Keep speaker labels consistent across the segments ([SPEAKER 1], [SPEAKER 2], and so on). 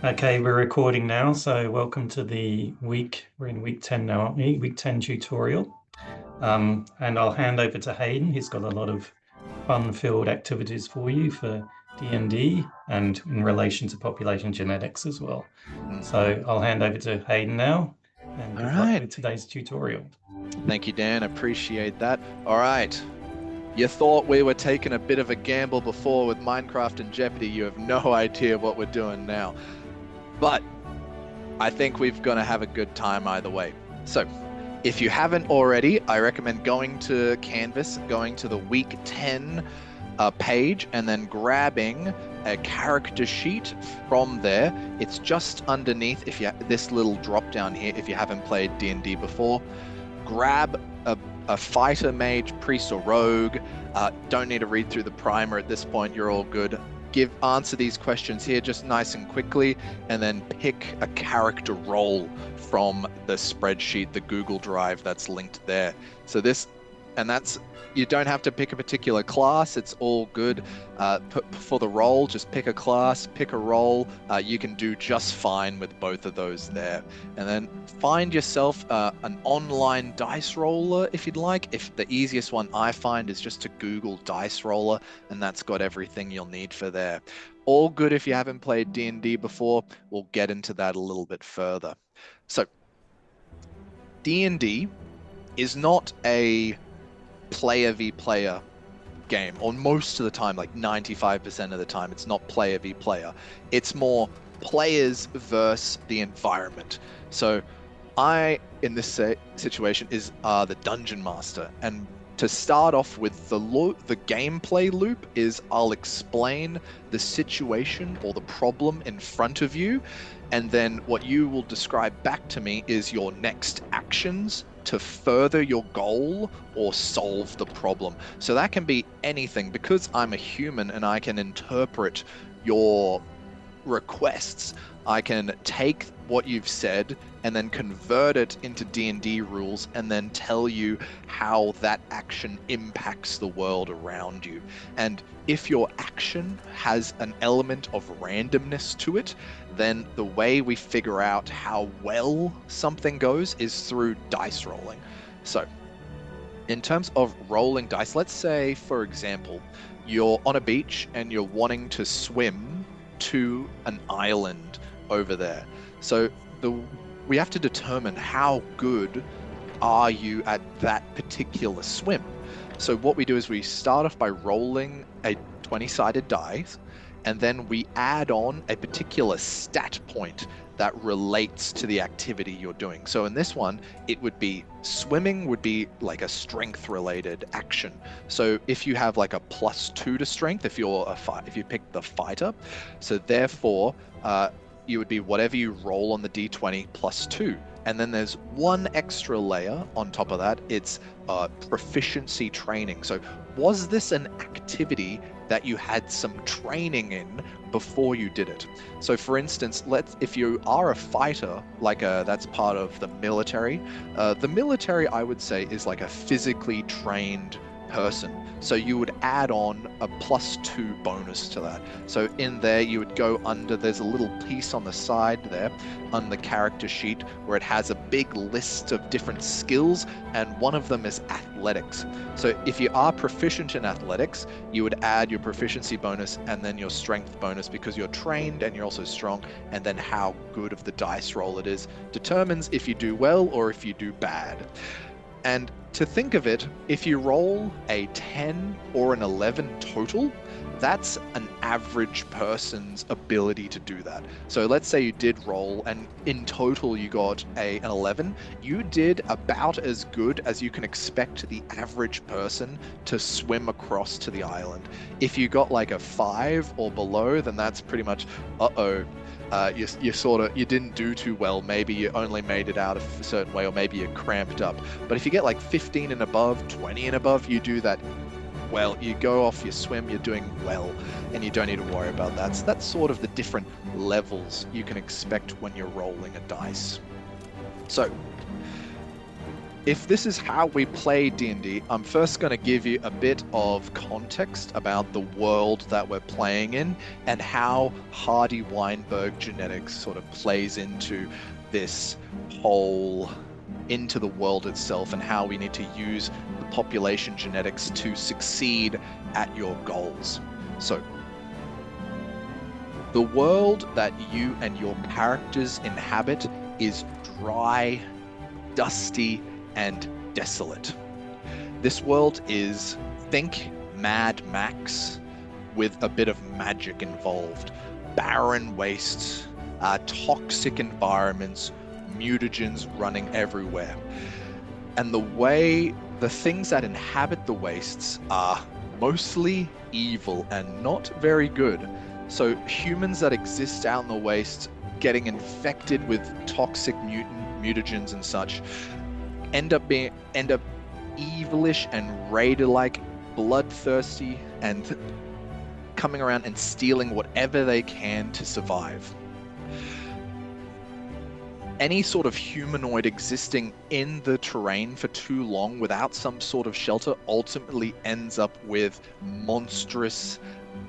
[SPEAKER 1] Okay, we're recording now, so welcome to we're in week 10 now, aren't we? Week 10 tutorial. And I'll hand over to Hayden. He's got a lot of fun-filled activities for you for DnD and in relation to population genetics as well. So I'll hand over to Hayden now, and good luck with today's tutorial.
[SPEAKER 2] Thank you, Dan. Appreciate that. All right. You thought we were taking a bit of a gamble before with Minecraft and Jeopardy. You have no idea what we're doing now. But I think we're going to have a good time either way. So if you haven't already, I recommend going to Canvas, going to the week 10 page, and then grabbing a character sheet from there. It's just underneath this little drop down here if you haven't played D&D before. Grab a fighter, mage, priest, or rogue. Don't need to read through the primer at this point. You're all good. Answer these questions here just nice and quickly, and then pick a character role from the spreadsheet, the Google Drive that's linked there. So you don't have to pick a particular class. It's all good. For the role, just pick a class, pick a role. You can do just fine with both of those there. And then find yourself an online dice roller if you'd like. If the easiest one I find is just to Google dice roller, and that's got everything you'll need for there. All good if you haven't played D&D before. We'll get into that a little bit further. So D&D is not a player v player game, or most of the time, like 95% of the time, it's not player v player. It's more players versus the environment. So I, in this situation, is the dungeon master, and to start off with the gameplay loop is I'll explain the situation or the problem in front of you, and then what you will describe back to me is your next actions to further your goal or solve the problem. So that can be anything, because I'm a human and I can interpret your requests. I can take what you've said and then convert it into D&D rules and then tell you how that action impacts the world around you. And if your action has an element of randomness to it, then the way we figure out how well something goes is through dice rolling. So in terms of rolling dice, let's say, for example, you're on a beach and you're wanting to swim to an island over there. So we have to determine how good are you at that particular swim. So what we do is we start off by rolling a 20-sided dice, and then we add on a particular stat point that relates to the activity you're doing. So in this one, it would be swimming would be like a strength related action. So if you have like a +2 to strength, if you pick the fighter, so therefore you would be whatever you roll on the d20 +2. And then there's one extra layer on top of that. It's proficiency training. So was this an activity that you had some training in before you did it? So for instance, if you are a fighter, that's part of the military. The military, I would say, is like a physically trained person. So you would add on a +2 bonus to that. So in there you would go under, there's a little piece on the side there on the character sheet where it has a big list of different skills, and one of them is athletics. So if you are proficient in athletics, you would add your proficiency bonus and then your strength bonus, because you're trained and you're also strong, and then how good of the dice roll it is determines if you do well or if you do bad. And to think of it, if you roll a 10 or an 11 total, that's an average person's ability to do that. So let's say you did roll and in total you got an 11. You did about as good as you can expect the average person to swim across to the island. If you got like a 5 or below, then that's pretty much, you didn't do too well. Maybe you only made it out a certain way, or maybe you cramped up. But if you get like 15 and above, 20 and above, you do that well. You go off, you swim, you're doing well, and you don't need to worry about that. So that's sort of the different levels you can expect when you're rolling a dice. So if this is how we play D&D, I'm first going to give you a bit of context about the world that we're playing in and how Hardy Weinberg genetics sort of plays into this whole, into the world itself, and how we need to use the population genetics to succeed at your goals. So, the world that you and your characters inhabit is dry, dusty, and desolate. This world is, think Mad Max with a bit of magic involved. Barren wastes, toxic environments, mutagens running everywhere. And the things that inhabit the wastes are mostly evil and not very good. So humans that exist out in the wastes, getting infected with toxic mutagens and such, end up evilish and raider-like, bloodthirsty, and coming around and stealing whatever they can to survive. Any sort of humanoid existing in the terrain for too long without some sort of shelter ultimately ends up with monstrous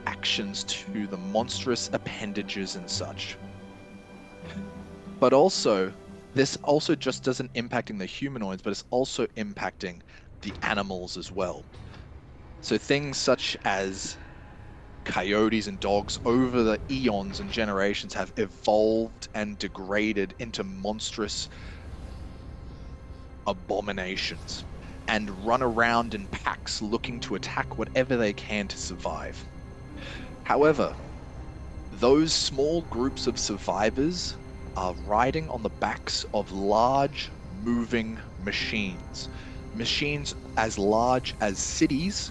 [SPEAKER 2] actions to the monstrous appendages and such. But also, this also just doesn't impacting the humanoids, but it's also impacting the animals as well. So things such as coyotes and dogs over the eons and generations have evolved and degraded into monstrous abominations and run around in packs looking to attack whatever they can to survive. However, those small groups of survivors are riding on the backs of large moving machines. Machines as large as cities,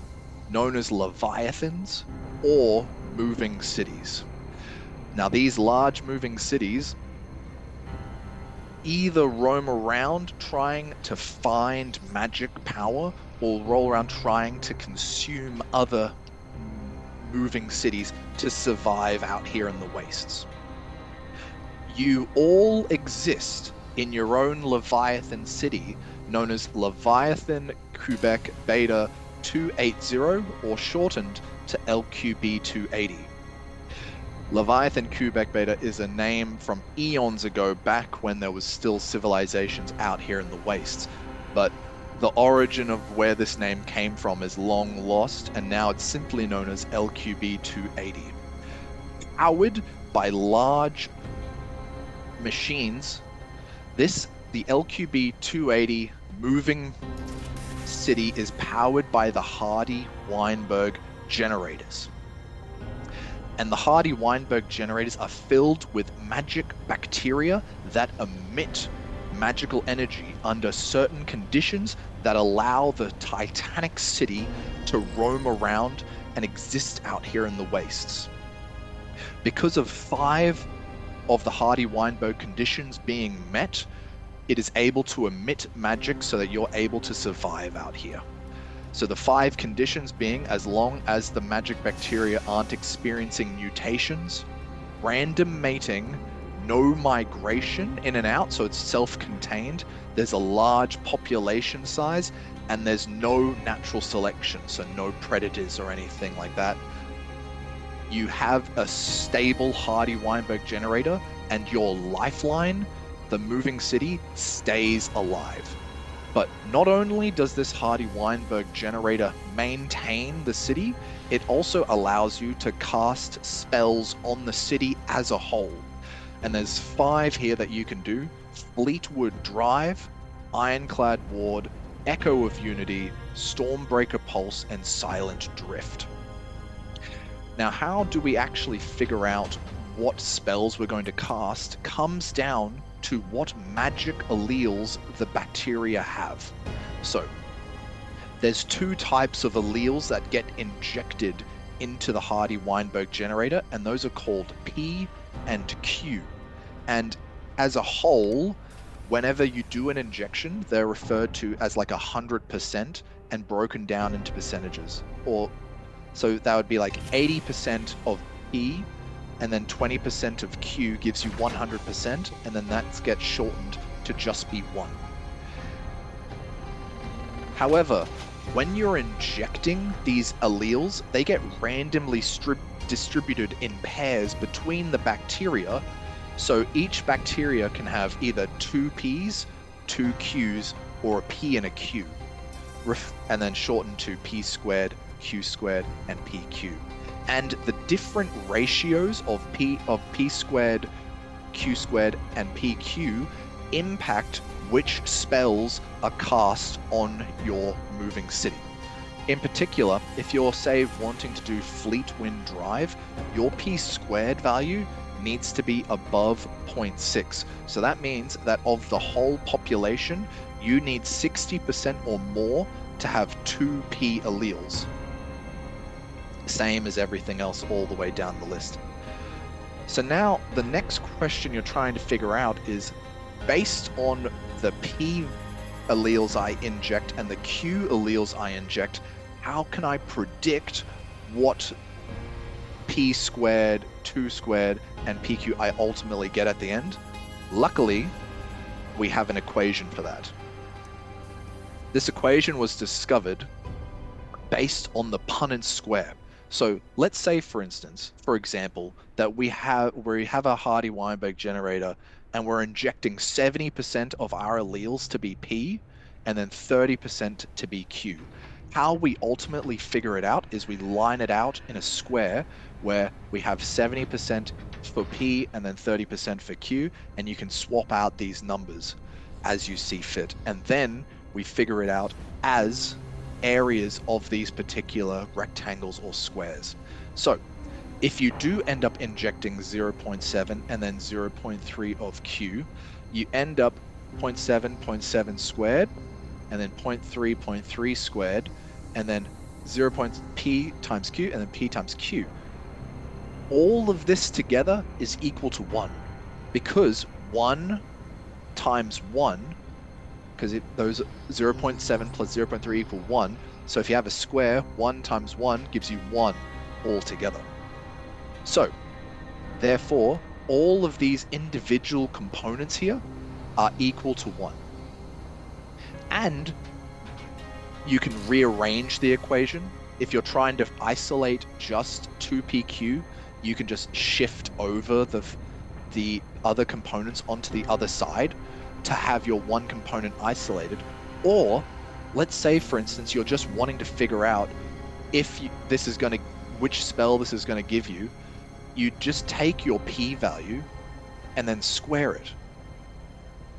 [SPEAKER 2] known as leviathans, or moving cities. Now these large moving cities either roam around trying to find magic power or roll around trying to consume other moving cities to survive out here in the wastes. You all exist in your own Leviathan city, known as Leviathan Quebec Beta 280, or shortened to LQB280. Leviathan Quebec Beta is a name from eons ago, back when there was still civilizations out here in the wastes, but the origin of where this name came from is long lost, and now it's simply known as LQB280. Powered by large machines, the LQB280 moving city is powered by the Hardy Weinberg generators. And the Hardy Weinberg generators are filled with magic bacteria that emit magical energy under certain conditions that allow the Titanic city to roam around and exist out here in the wastes. Because of 5 of the Hardy Weinberg conditions being met, it is able to emit magic so that you're able to survive out here. So the 5 conditions being, as long as the magic bacteria aren't experiencing mutations, random mating, no migration in and out, so it's self-contained, there's a large population size, and there's no natural selection, so no predators or anything like that. You have a stable Hardy Weinberg generator, and your lifeline, the moving city, stays alive. But not only does this Hardy Weinberg generator maintain the city, it also allows you to cast spells on the city as a whole. And there's 5 here that you can do: Fleetwood Drive, Ironclad Ward, Echo of Unity, Stormbreaker Pulse, and Silent Drift. Now, how do we actually figure out what spells we're going to cast comes down to what magic alleles the bacteria have. So, there's 2 types of alleles that get injected into the Hardy Weinberg generator, and those are called P and Q. And as a whole, whenever you do an injection, they're referred to as like 100% and broken down into percentages. So that would be like 80% of P, and then 20% of Q gives you 100%, and then that gets shortened to just be 1. However, when you're injecting these alleles, they get randomly distributed in pairs between the bacteria. So each bacteria can have either 2 P's, 2 Q's, or a P and a Q, and then shortened to P squared, Q squared, and PQ. And the different ratios of P squared, Q squared, and PQ impact which spells are cast on your moving city. In particular, if you're, say, wanting to do Fleet Wind Drive, your P squared value needs to be above 0.6. So that means that of the whole population, you need 60% or more to have 2 P alleles. Same as everything else all the way down the list. So now the next question you're trying to figure out is, based on the P alleles I inject and the Q alleles I inject, how can I predict what P squared, 2 squared, and PQ I ultimately get at the end? Luckily, we have an equation for that. This equation was discovered based on the Punnett square. So let's say, for instance, for example, that we have a Hardy Weinberg generator and we're injecting 70% of our alleles to be P and then 30% to be Q. How we ultimately figure it out is we line it out in a square where we have 70% for P and then 30% for Q, and you can swap out these numbers as you see fit. And then we figure it out as areas of these particular rectangles or squares. So if you do end up injecting 0.7 and then 0.3 of Q, you end up 0.7 squared, and then 0.3 squared, and then 0.P times Q, and then P times Q. All of this together is equal to 1, because 1 times 1, because those 0.7 plus 0.3 equal 1. So if you have a square, 1 times 1 gives you 1 altogether. So therefore, all of these individual components here are equal to 1. And you can rearrange the equation. If you're trying to isolate just 2PQ, you can just shift over the other components onto the other side to have your one component isolated. Or let's say, for instance, you're just wanting to figure out if which spell this is going to give you. You just take your P value and then square it.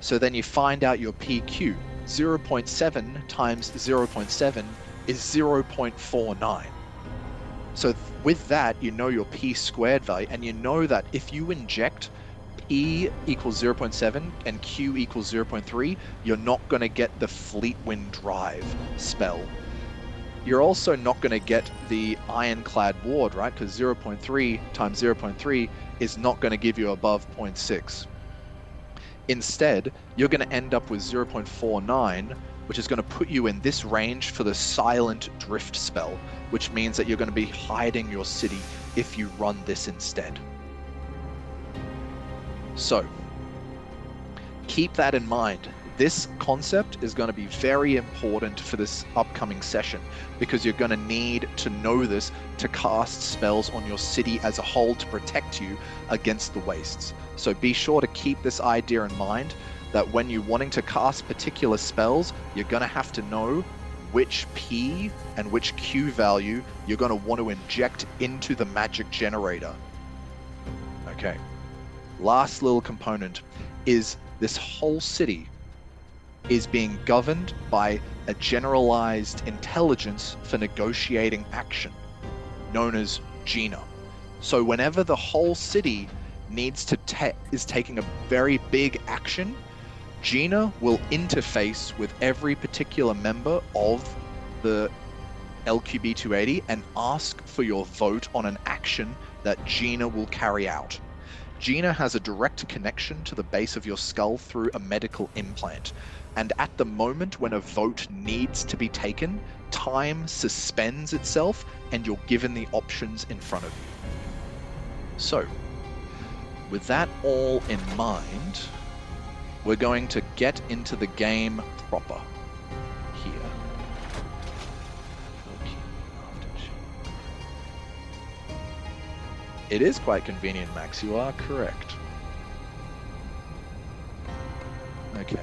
[SPEAKER 2] So then you find out your PQ. 0.7 times 0.7 is 0.49. So with that, you know your P squared value, and you know that if you inject P equals 0.7 and Q equals 0.3, you're not going to get the Fleet Wind Drive spell. You're also not going to get the Ironclad Ward, right? Because 0.3 times 0.3 is not going to give you above 0.6. Instead, you're going to end up with 0.49, which is going to put you in this range for the Silent Drift spell, which means that you're going to be hiding your city if you run this instead. So, keep that in mind. This concept is going to be very important for this upcoming session, because you're going to need to know this to cast spells on your city as a whole to protect you against the wastes. So be sure to keep this idea in mind, that when you're wanting to cast particular spells, you're going to have to know which P and which Q value you're going to want to inject into the magic generator. Okay. Last little component is this whole city is being governed by a generalized intelligence for negotiating action, known as GINA. So whenever the whole city needs to is taking a very big action, GINA will interface with every particular member of the LQB280 and ask for your vote on an action that GINA will carry out. GINA has a direct connection to the base of your skull through a medical implant. And at the moment when a vote needs to be taken, time suspends itself and you're given the options in front of you. So, with that all in mind, we're going to get into the game proper here. It is quite convenient, Max. You are correct. Okay.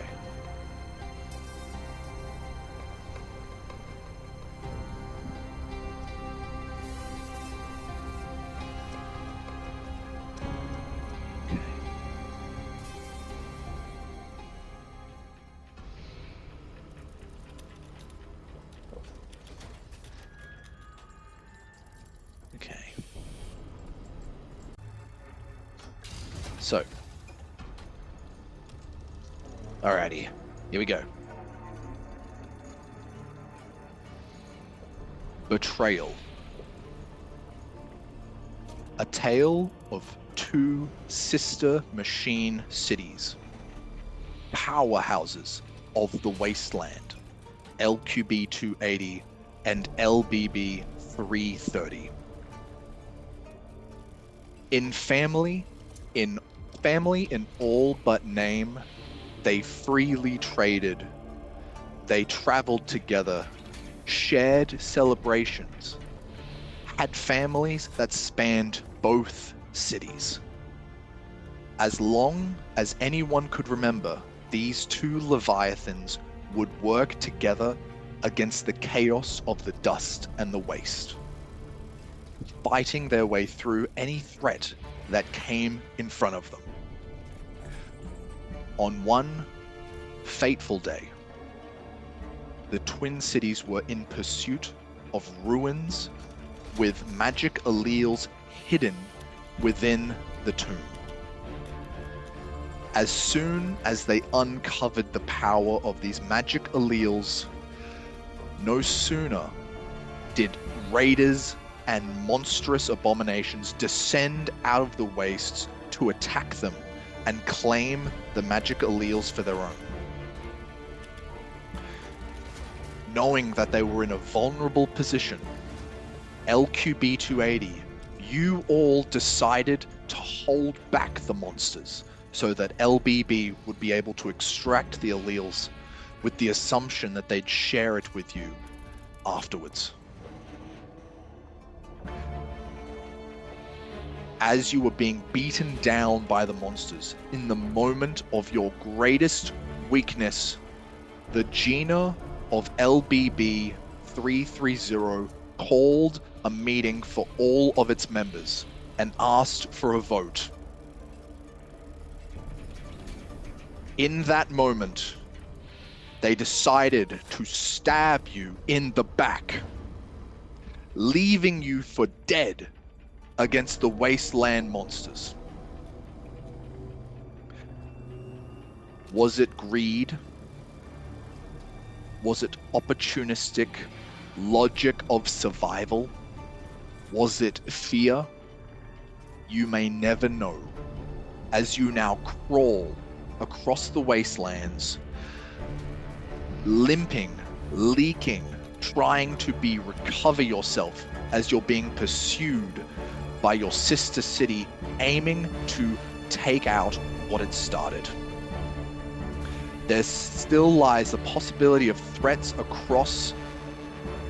[SPEAKER 2] Okay. So. Alrighty. Here we go. Betrayal. A tale of two sister machine cities. Powerhouses of the wasteland. LQB280 and LBB330. In family in all but name, they freely traded. They traveled together, shared celebrations, had families that spanned both cities. As long as anyone could remember, these two Leviathans would work together against the chaos of the dust and the waste, fighting their way through any threat that came in front of them. On one fateful day, the Twin Cities were in pursuit of ruins with magic alleles hidden within the tomb. As soon as they uncovered the power of these magic alleles, no sooner did raiders and monstrous abominations descend out of the wastes to attack them and claim the magic alleles for their own. Knowing that they were in a vulnerable position, LQB280, you all decided to hold back the monsters so that LBB would be able to extract the alleles with the assumption that they'd share it with you afterwards. As you were being beaten down by the monsters, in the moment of your greatest weakness, the Gina of LBB 330 called a meeting for all of its members and asked for a vote. In that moment, they decided to stab you in the back, leaving you for dead against the wasteland monsters. Was it greed? Was it opportunistic logic of survival? Was it fear? You may never know, as you now crawl across the wastelands, limping, leaking, trying to recover yourself as you're being pursued by your sister city, aiming to take out what had started. There still lies the possibility of threats across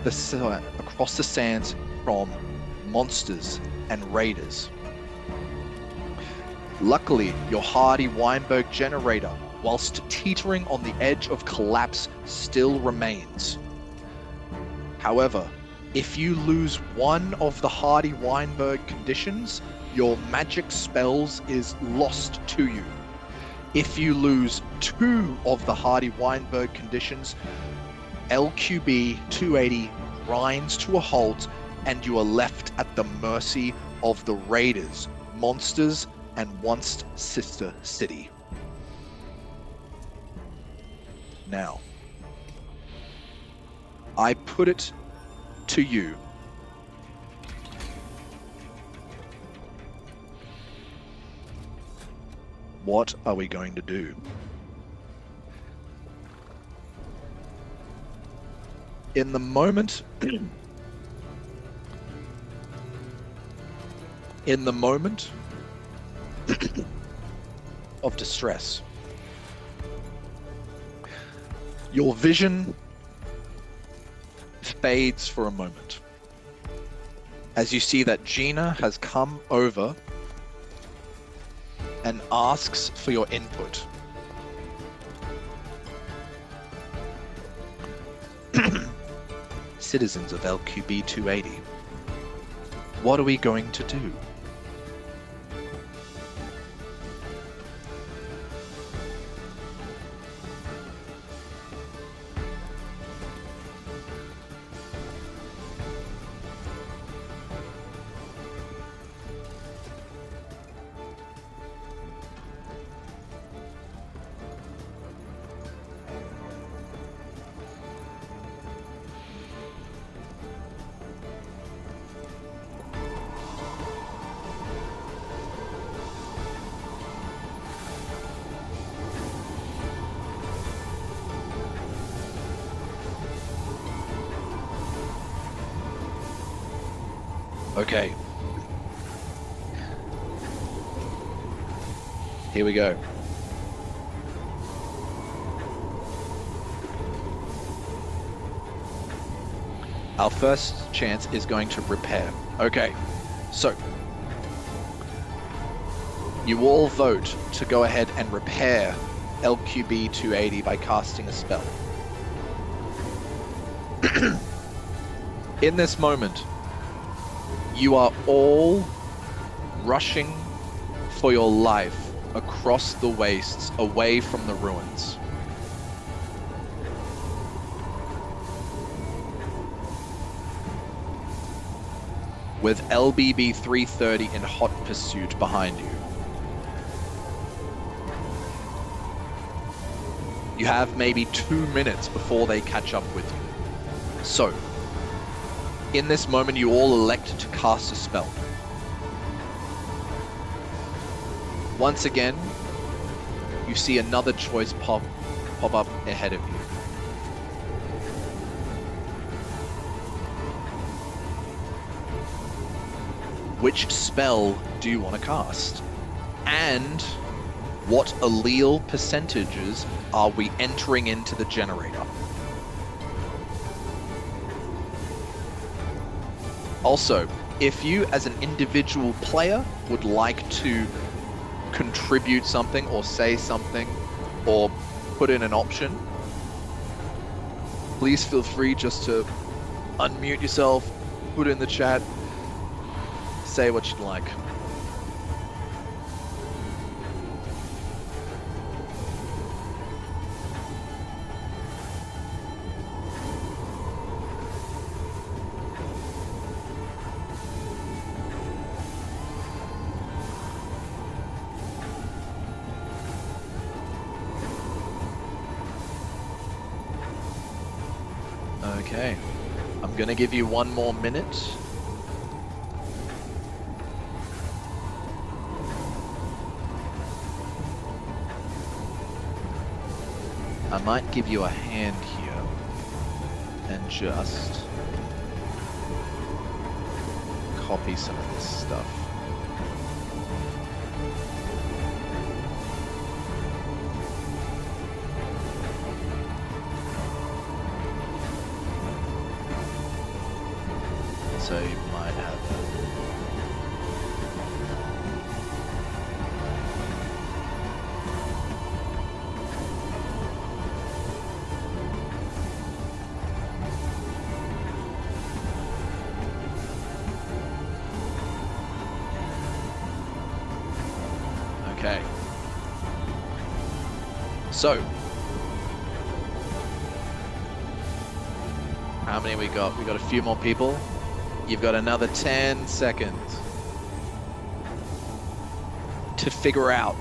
[SPEAKER 2] the sands from monsters and raiders. Luckily, your Hardy Weinberg generator, whilst teetering on the edge of collapse, still remains. However, if you lose one of the Hardy Weinberg conditions, your magic spells is lost to you. If you lose two of the Hardy Weinberg conditions, LQB 280 grinds to a halt and you are left at the mercy of the raiders, monsters, and once sister city. Now, I put it to you. What are we going to do? In the moment of distress, your vision fades for a moment. as you see that Gina has come over and asks for your input. Citizens of LQB280, what are we going to do? Okay. Here we go. Our first chance is going to repair. Okay, so you all vote to go ahead and repair LQB280 by casting a spell. In this moment, you are all rushing for your life across the wastes, away from the ruins. With LBB330 in hot pursuit behind you. You have maybe 2 minutes before they catch up with you. So, in this moment, you all elect to cast a spell. Once again, you see another choice pop up ahead of you. Which spell do you want to cast? And what allele percentages are we entering into the generator? Also, if you as an individual player would like to contribute something or say something or put in an option, please feel free just to unmute yourself, put it in the chat, say what you'd like. Okay, I'm gonna give you 1 more minute. I might give you a hand here and just copy some of this stuff. So you might have okay. So how many we got? We got a few more people. You've got another 10 seconds to figure out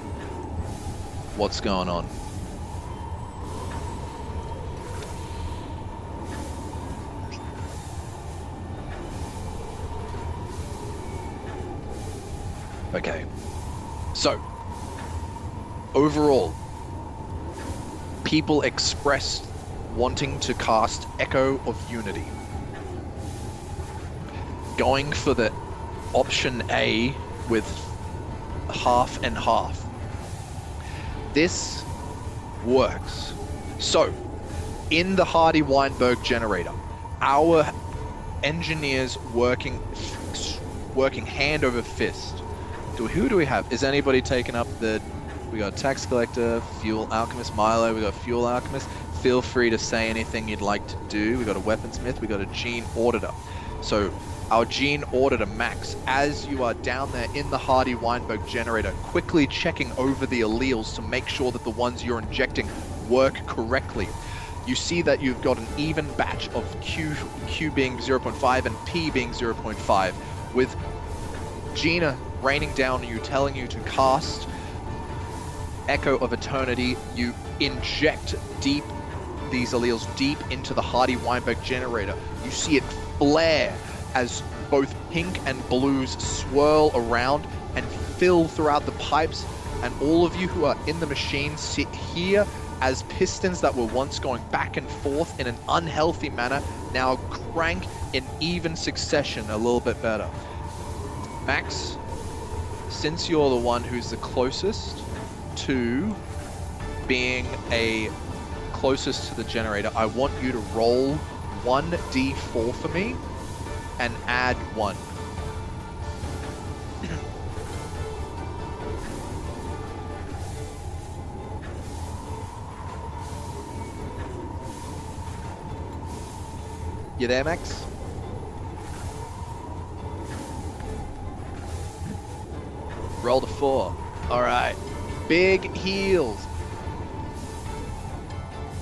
[SPEAKER 2] what's going on. Okay, so overall, people expressed wanting to cast Echo of Unity. Going for the option A with half and half. This works. So, in the Hardy Weinberg generator, our engineers working working hand over fist. Who do we have? Is anybody taking up the... We got Tax Collector, Fuel Alchemist, Milo, we got Fuel Alchemist. Feel free to say anything you'd like to do. We got a Weaponsmith, we got a Gene Auditor. So our Gene Auditor, Max, as you are down there in the Hardy Weinberg generator, quickly checking over the alleles to make sure that the ones you're injecting work correctly. You see that you've got an even batch of Q being 0.5 and P being 0.5, with Gina raining down on you, telling you to cast Echo of Eternity. You inject deep these alleles deep into the Hardy Weinberg generator. You see it flare as both pink and blues swirl around and fill throughout the pipes, and all of you who are in the machine sit here as pistons that were once going back and forth in an unhealthy manner now crank in even succession a little bit better. Max, since you're the one who's the closest to being closest to the generator, I want you to roll 1d4 for me and add 1. You there, Max? Rolled a 4. All right. Big heals.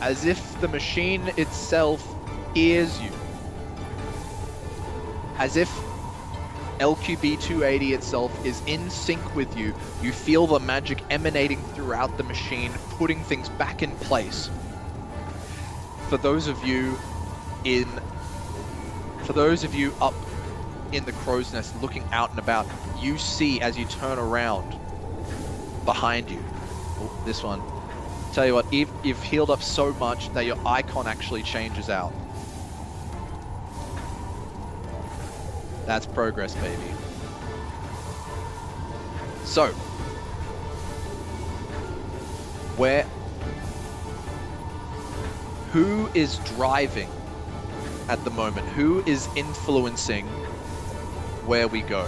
[SPEAKER 2] As if the machine itself hears you. As if LQB280 itself is in sync with you. You feel the magic emanating throughout the machine, putting things back in place. For those of you up in the crow's nest looking out and about, you see as you turn around behind you. Oh, this one. Tell you what, you've healed up so much that your icon actually changes out. That's progress, baby. So, who is driving at the moment? Who is influencing where we go?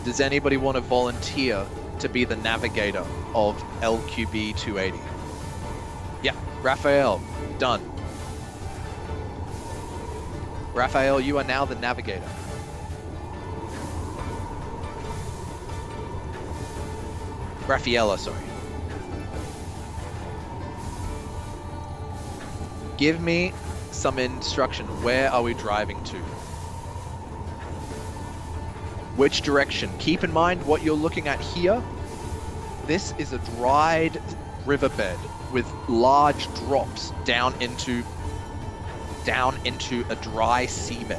[SPEAKER 2] Does anybody want to volunteer to be the navigator of LQB280? Yeah, Raphael, done. Raphael, you are now the navigator. Raffaella, sorry. Give me some instruction. Where are we driving to? Which direction? Keep in mind what you're looking at here. This is a dried riverbed with large drops down into a dry seabed.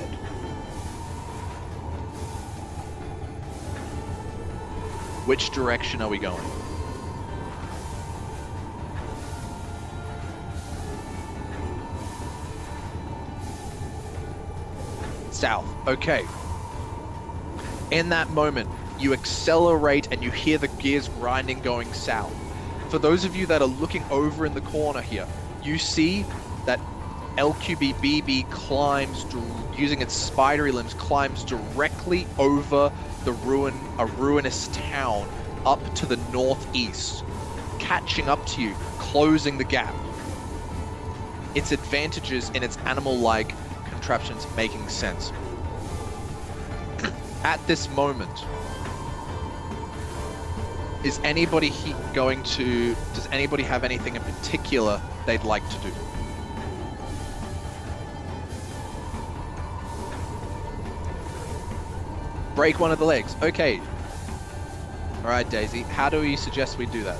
[SPEAKER 2] Which direction are we going? South. Okay. In that moment, you accelerate and you hear the gears grinding going south. For those of you that are looking over in the corner here, you see that LQB-BB climbs, using its spidery limbs, climbs directly over a ruinous town up to the northeast, catching up to you, closing the gap. Its advantages in its animal-like contraptions making sense. At this moment, does anybody have anything in particular they'd like to do? Break one of the legs. Okay. All right, Daisy. How do you suggest we do that?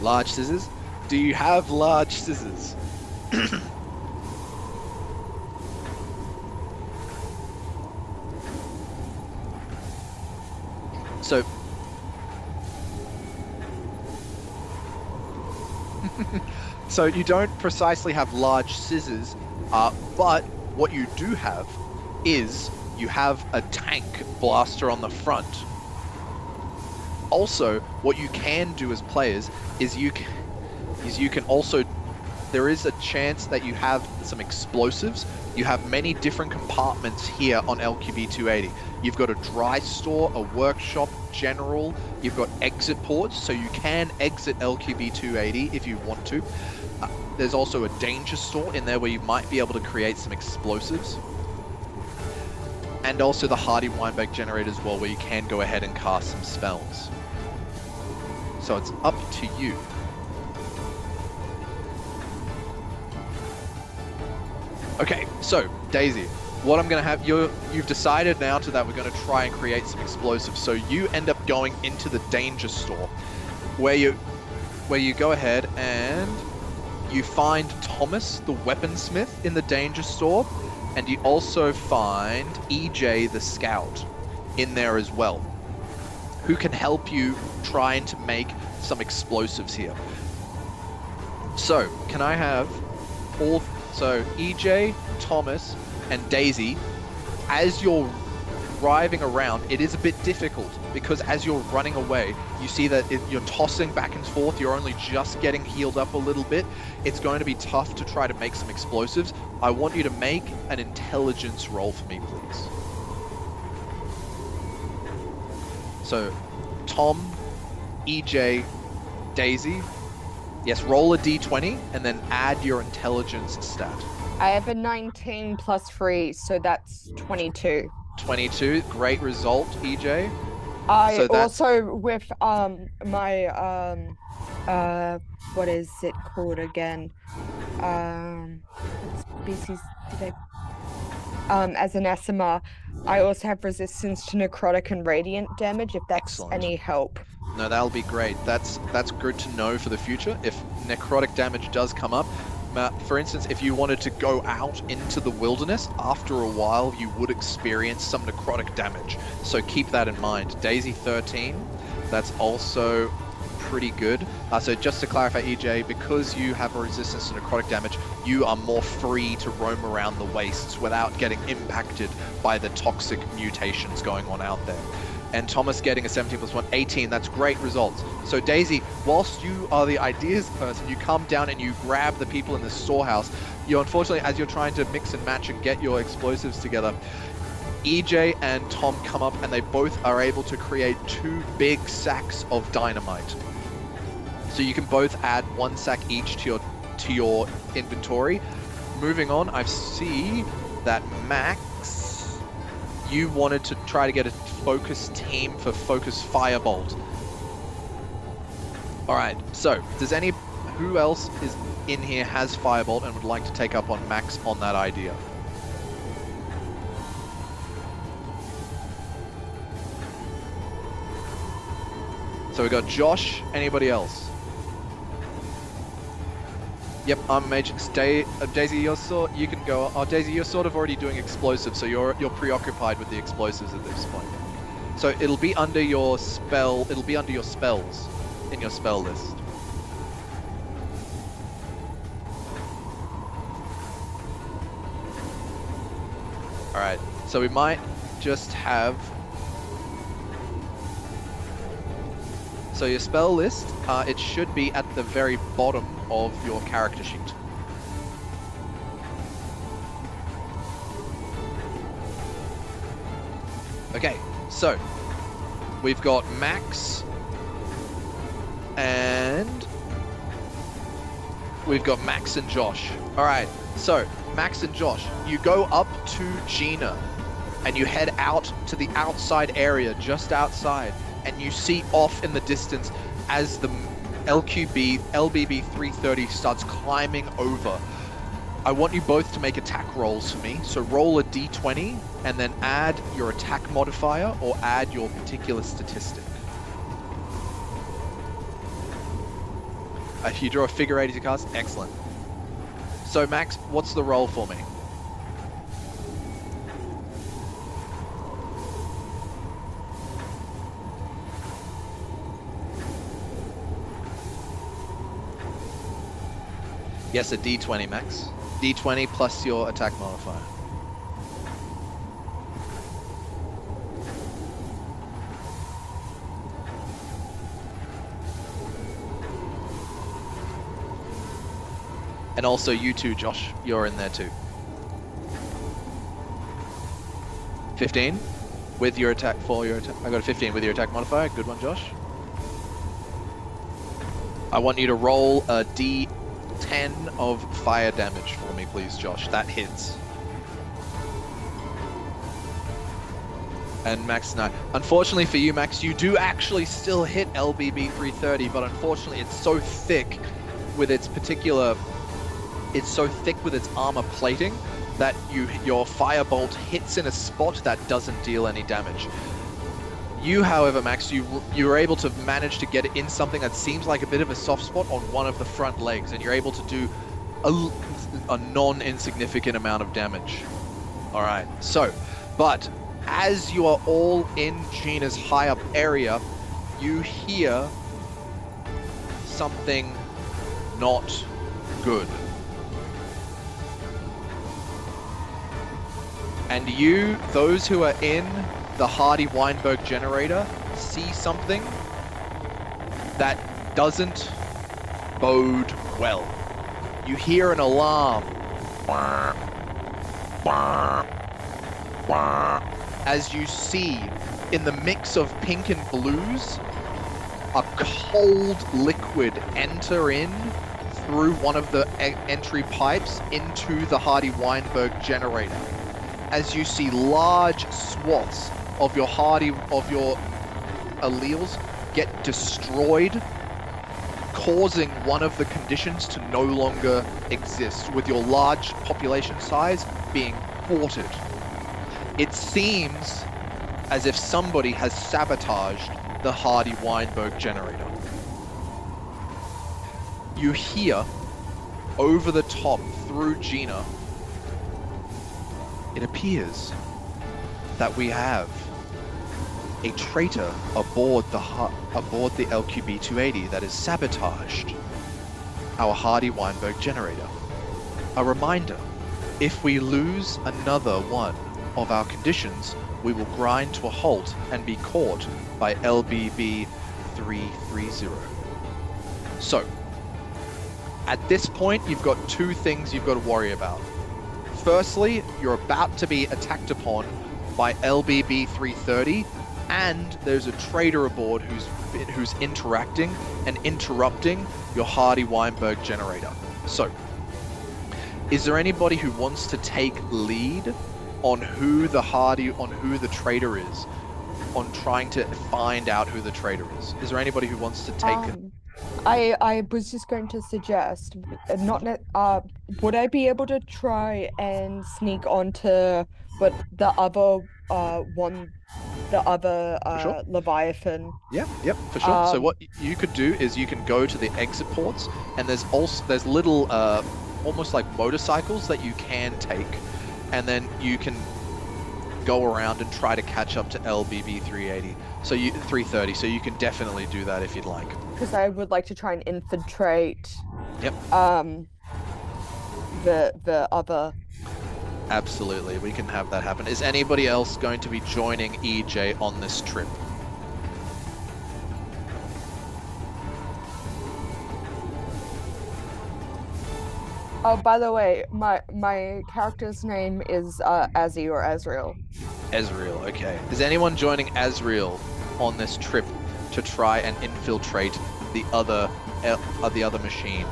[SPEAKER 2] Large scissors? Do you have large scissors? So you don't precisely have large scissors, but what you do have is you have a tank blaster on the front also, what you can do as players is you can also, there is a chance that you have some explosives. You have many different compartments here on LQB280. You've got a dry store, a workshop, general. You've got exit ports, so you can exit LQB280 if you want to. There's also a danger store in there where you might be able to create some explosives. And also the Hardy Weinberg generator as well, where you can go ahead and cast some spells. So it's up to you. Okay, so Daisy, what I'm gonna have, you've decided now that we're gonna try and create some explosives. So you end up going into the danger store, where you go ahead and you find Thomas, the weaponsmith, in the danger store, and you also find EJ, the scout, in there as well, who can help you trying to make some explosives here. So can I have all? So EJ, Thomas, and Daisy, as you're driving around, it is a bit difficult because as you're running away, you see that you're tossing back and forth. You're only just getting healed up a little bit. It's going to be tough to try to make some explosives. I want you to make an intelligence roll for me, please. So Tom, EJ, Daisy. Yes, roll a d20 and then add your intelligence stat.
[SPEAKER 3] I have a 19 plus 3, so that's 22.
[SPEAKER 2] 22, great result, EJ.
[SPEAKER 3] I also, with my what is it called again? What species did I as an SMR, I also have resistance to necrotic and radiant damage, if that's
[SPEAKER 2] Excellent.
[SPEAKER 3] any help.
[SPEAKER 2] No, that'll be great. That's good to know for the future. If necrotic damage does come up, for instance, if you wanted to go out into the wilderness, after a while you would experience some necrotic damage. So keep that in mind. Daisy 13, that's also pretty good. So just to clarify, EJ, because you have a resistance to necrotic damage, you are more free to roam around the wastes without getting impacted by the toxic mutations going on out there. And Thomas getting a 17 plus 1, 18, that's great results. So Daisy, whilst you are the ideas person, you come down and you grab the people in the storehouse. You unfortunately, as you're trying to mix and match and get your explosives together, EJ and Tom come up and they both are able to create 2 big sacks of dynamite. So you can both add 1 sack each to your inventory. Moving on, I see that Max, you wanted to try to get a focus team for Focus Firebolt. All right, so who else is in here has Firebolt and would like to take up on Max on that idea? So we got Josh, anybody else? Yep, I'm Major. Daisy, you can go. Oh, Daisy, you're sort of already doing explosives, so you're preoccupied with the explosives at this point. So it'll be under your spell. It'll be under your spells in your spell list. All right. So we might just have. So your spell list, it should be at the very bottom of your character sheet. Okay, so we've got Max and we've got Max and Josh. All right, so Max and Josh, you go up to Gina and you head out to the outside area, just outside, and you see off in the distance as the LQB280 starts climbing over. I want you both to make attack rolls for me. So roll a d20 and then add your attack modifier or add your particular statistic. If you draw a figure 8 as you cast, excellent. So Max, what's the roll for me? Yes, a d20, Max. d20 plus your attack modifier. And also you too, Josh. You're in there too. 15 with your attack for your attack. I got a 15 with your attack modifier. Good one, Josh. I want you to roll a d10 of fire damage for me, please, Josh. That hits. And Max 9. Unfortunately for you, Max, you do actually still hit LBB330, but unfortunately it's so thick with its particular... It's so thick with its armor plating that your firebolt hits in a spot that doesn't deal any damage. You, however, Max, you were able to manage to get it in something that seems like a bit of a soft spot on one of the front legs, and you're able to do a non-insignificant amount of damage. All right, so, but as you are all in Gina's high up area, you hear something not good. And you, those who are in the Hardy Weinberg generator, see something that doesn't bode well. You hear an alarm. As you see, in the mix of pink and blues, a cold liquid enter in through one of the entry pipes into the Hardy Weinberg generator. As you see large swaths of your alleles get destroyed, causing one of the conditions to no longer exist, with your large population size being thwarted. It seems as if somebody has sabotaged the Hardy Weinberg generator. You hear over the top through Gina, it appears that we have a traitor aboard the LQB280 that has sabotaged our Hardy Weinberg generator. A reminder, if we lose another one of our conditions, we will grind to a halt and be caught by LBB330. So, at this point, you've got two things you've got to worry about. Firstly, you're about to be attacked upon by LBB330, and there's a traitor aboard who's interacting and interrupting your Hardy Weinberg generator. So, is there anybody who wants to take lead on who the traitor is, on trying to find out who the traitor is? Is there anybody who wants to take it?
[SPEAKER 3] I was just going to suggest, would I be able to try and sneak onto, but the other
[SPEAKER 2] Sure.
[SPEAKER 3] Leviathan?
[SPEAKER 2] Yep, for sure. So what you could do is you can go to the exit ports, and there's little almost like motorcycles that you can take, and then you can go around and try to catch up to LBB380. So 330. So you can definitely do that if you'd like.
[SPEAKER 3] Because I would like to try and infiltrate.
[SPEAKER 2] Yep.
[SPEAKER 3] The other.
[SPEAKER 2] Absolutely, we can have that happen. Is anybody else going to be joining EJ on this trip?
[SPEAKER 3] Oh, by the way, my character's name is Azzy or Azrael.
[SPEAKER 2] Azrael, okay. Is anyone joining Azrael on this trip to try and infiltrate the other machine?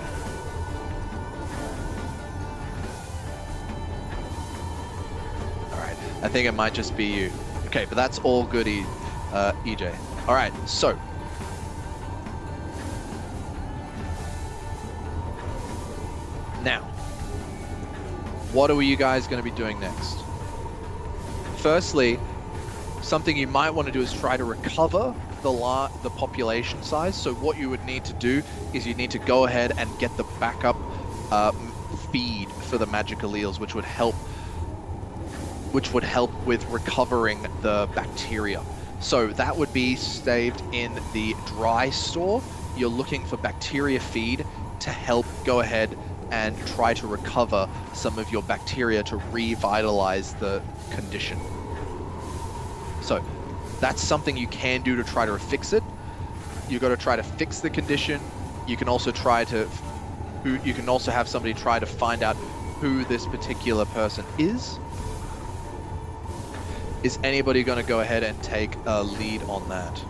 [SPEAKER 2] All right, I think it might just be you. Okay, but that's all good, EJ. All right, so now, what are you guys going to be doing next? Firstly, something you might want to do is try to recover the population size. So what you would need to do is you need to go ahead and get the backup feed for the magic alleles, which would help with recovering the bacteria. So that would be saved in the dry store. You're looking for bacteria feed to help go ahead and try to recover some of your bacteria to revitalize the condition. So that's something you can do to try to fix it. You've got to try to fix the condition. You can also try to who you can also have somebody try to find out who this particular person is. Is anybody going to go ahead and take a lead on that?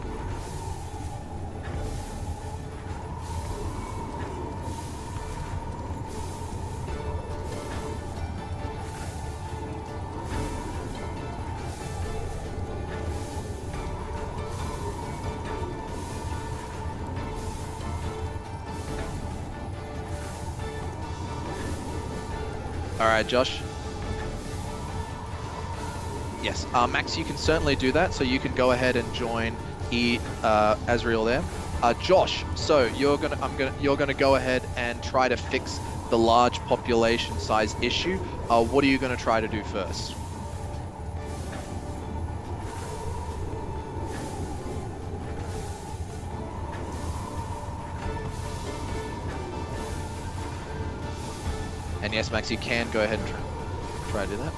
[SPEAKER 2] All right, Josh. Yes, Max, you can certainly do that. So you can go ahead and join Azrael there. Josh, so you're gonna go ahead and try to fix the large population size issue. What are you gonna try to do first? And yes, Max, you can go ahead and try to do that.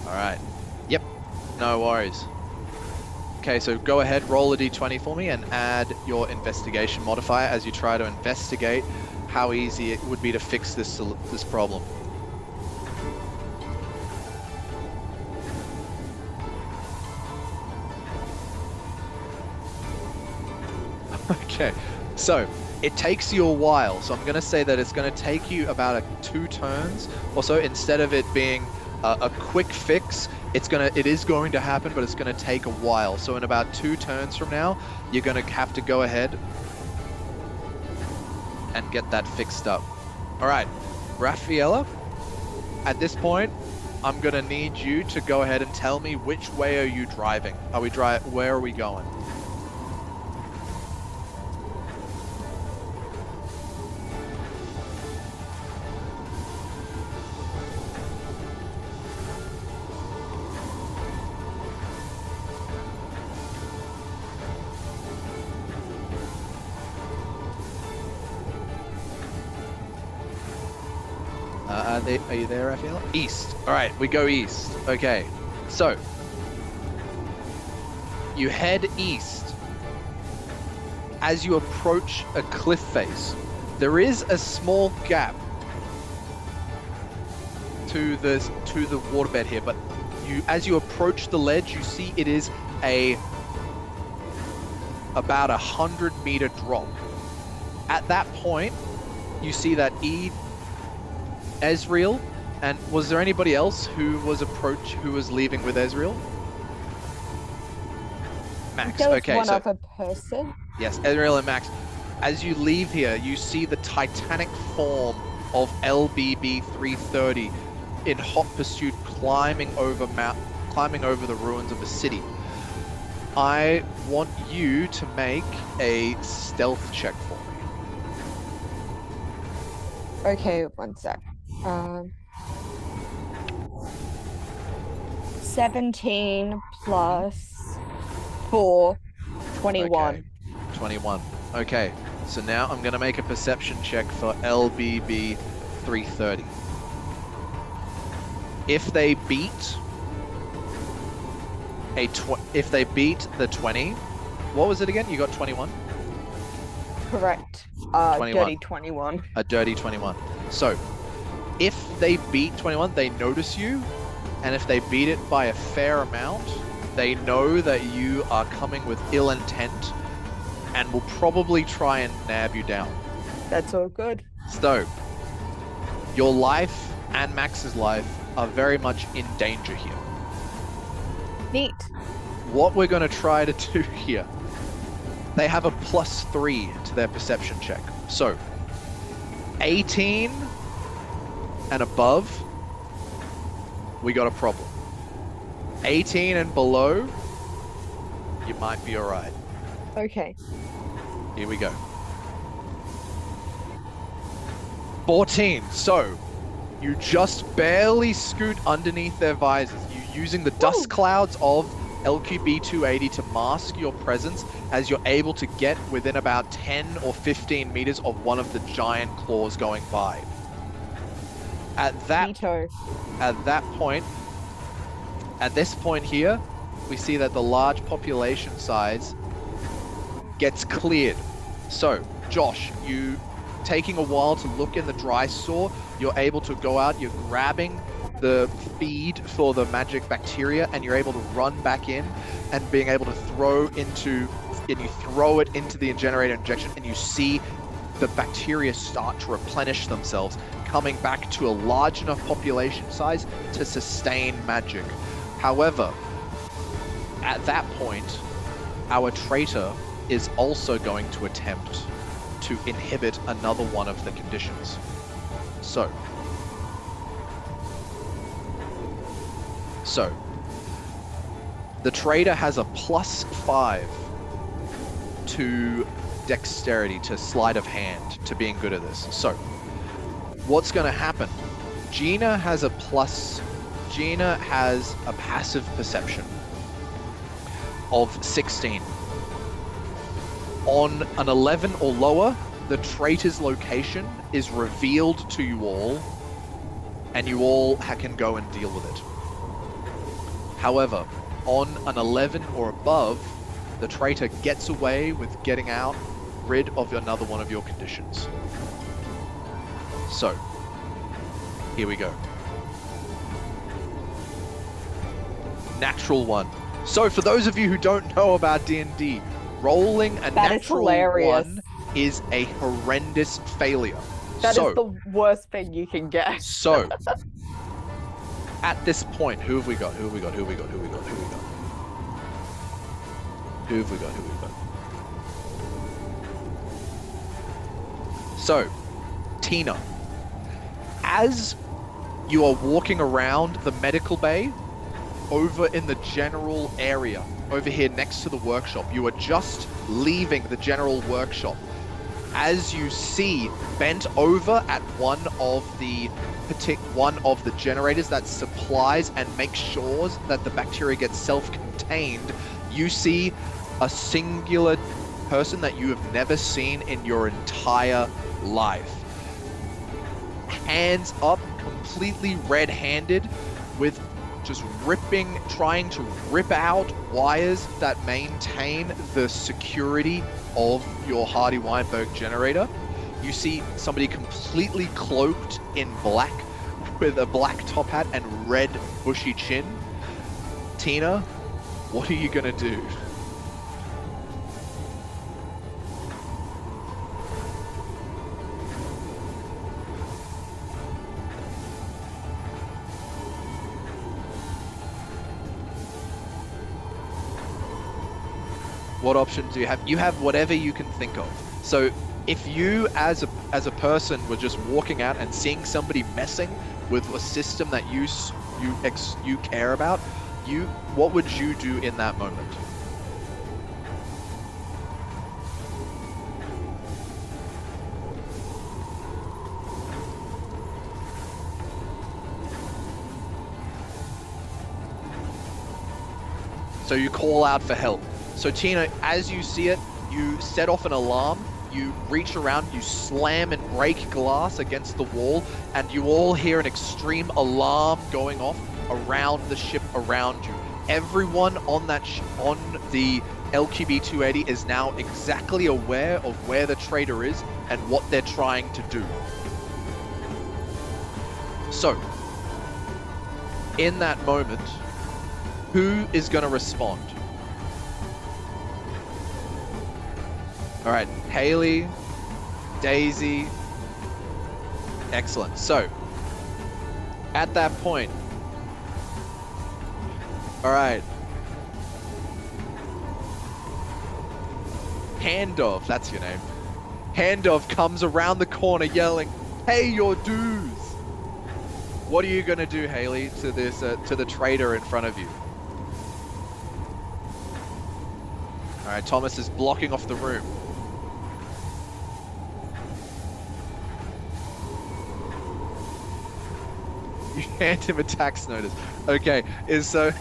[SPEAKER 2] All right. Yep. No worries. Okay, so go ahead, roll a d20 for me and add your investigation modifier as you try to investigate how easy it would be to fix this problem. Okay, so it takes you a while. So I'm going to say that it's going to take you about 2 turns or so. Instead of it being a quick fix, it is going to happen, but it's going to take a while. So in about 2 turns from now, you're going to have to go ahead and get that fixed up. All right, Rafaela, at this point, I'm going to need you to go ahead and tell me which way are you driving? Where are we going? Are you there, Raphael? East. All right, we go east. Okay, so you head east. As you approach a cliff face, there is a small gap to the waterbed here, but as you approach the ledge, you see it is about 100-meter drop. At that point, you see that Ezreal, and was there anybody else who was leaving with Ezreal? Max,
[SPEAKER 3] there was
[SPEAKER 2] okay.
[SPEAKER 3] one
[SPEAKER 2] So
[SPEAKER 3] other person.
[SPEAKER 2] yes, Ezreal and Max. As you leave here, you see the titanic form of LQB280 in hot pursuit, climbing over the ruins of a city. I want you to make a stealth check for me.
[SPEAKER 3] Okay, one sec. 17 plus 4, 21.
[SPEAKER 2] Okay. 21. Okay, so now I'm going to make a perception check for LQB280. If they beat the 20, what was it again? You got 21?
[SPEAKER 3] Correct.
[SPEAKER 2] 21.
[SPEAKER 3] Dirty 21.
[SPEAKER 2] A dirty 21. So, if they beat 21, they notice you, and if they beat it by a fair amount, they know that you are coming with ill intent and will probably try and nab you down.
[SPEAKER 3] That's all good.
[SPEAKER 2] So, your life and Max's life are very much in danger here.
[SPEAKER 3] Neat.
[SPEAKER 2] What we're going to try to do here, they have a +3 to their perception check. So, 18 and above, we got a problem. 18 and below, you might be all right.
[SPEAKER 3] Okay.
[SPEAKER 2] Here we go. 14. So, you just barely scoot underneath their visors. You using the dust clouds of LQB280 to mask your presence as you're able to get within about 10 or 15 meters of one of the giant claws going by. At this point here, we see that the large population size gets cleared. So, Josh, you taking a while to look in the dry store, you're able to go out, you're grabbing the feed for the magic bacteria, and you're able to run back in and being able to throw it into the ingenerator injection, and you see the bacteria start to replenish themselves, coming back to a large enough population size to sustain magic. However, at that point, our traitor is also going to attempt to inhibit another one of the conditions. So, the traitor has a +5 to dexterity, to sleight of hand, to being good at this. So, what's going to happen? Gina has a passive perception of 16. On an 11 or lower, the traitor's location is revealed to you all, and you all can go and deal with it. However, on an 11 or above, the traitor gets away with getting rid of another one of your conditions. So, here we go. Natural 1. So, for those of you who don't know about D&D, rolling a natural 1 is a horrendous failure.
[SPEAKER 3] That is the worst thing you can get.
[SPEAKER 2] So, at this point, who have we got? So, Tina, as you are walking around the medical bay, over in the general area, over here next to the workshop, you are just leaving the general workshop. As you see, bent over at one of the generators that supplies and makes sure that the bacteria gets self-contained, you see a singular person that you have never seen in your entire life. Hands up, completely red-handed, with just trying to rip out wires that maintain the security of your Hardy Weinberg generator. You see somebody completely cloaked in black with a black top hat and red bushy chin. Tina, what are you gonna do? What options do you have? You have whatever you can think of. So if you as a person were just walking out and seeing somebody messing with a system that you care about, what would you do in that moment? So you call out for help. So Tina, as you see it, you set off an alarm, you reach around, you slam and break glass against the wall, and you all hear an extreme alarm going off around the ship around you. Everyone on on the LQB280 is now exactly aware of where the traitor is and what they're trying to do. So, in that moment, who is going to respond? All right, Haley, Daisy, excellent. So, at that point, all right, Handoff, that's your name. Handoff comes around the corner yelling, "Pay your dues!" What are you gonna do, Haley, to this, to the traitor in front of you? All right, Thomas is blocking off the room. You hand him a tax notice. Okay, so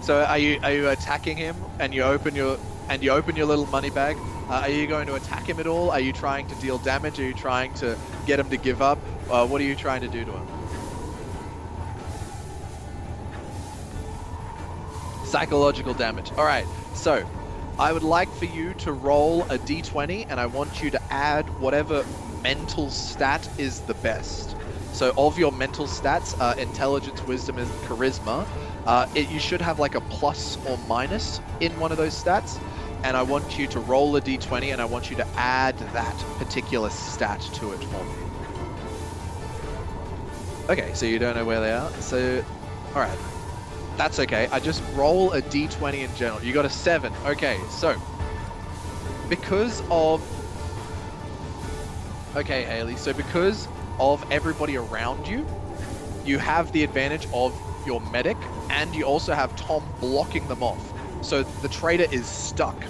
[SPEAKER 2] are you attacking him and you open your little money bag? Are you going to attack him at all? Are you trying to deal damage? Are you trying to get him to give up? What are you trying to do to him? Psychological damage. All right, so I would like for you to roll a d20, and I want you to add whatever mental stat is the best. So of your mental stats, intelligence, wisdom, and charisma, you should have like a plus or minus in one of those stats. And I want you to roll a d20, and I want you to add that particular stat to it for me. Okay, so you don't know where they are. So, all right. That's okay. I just roll a d20 in general. You got a 7. Okay, so because of... Okay, Haley. So because of everybody around you, you have the advantage of your medic, and you also have Tom blocking them off. So the traitor is stuck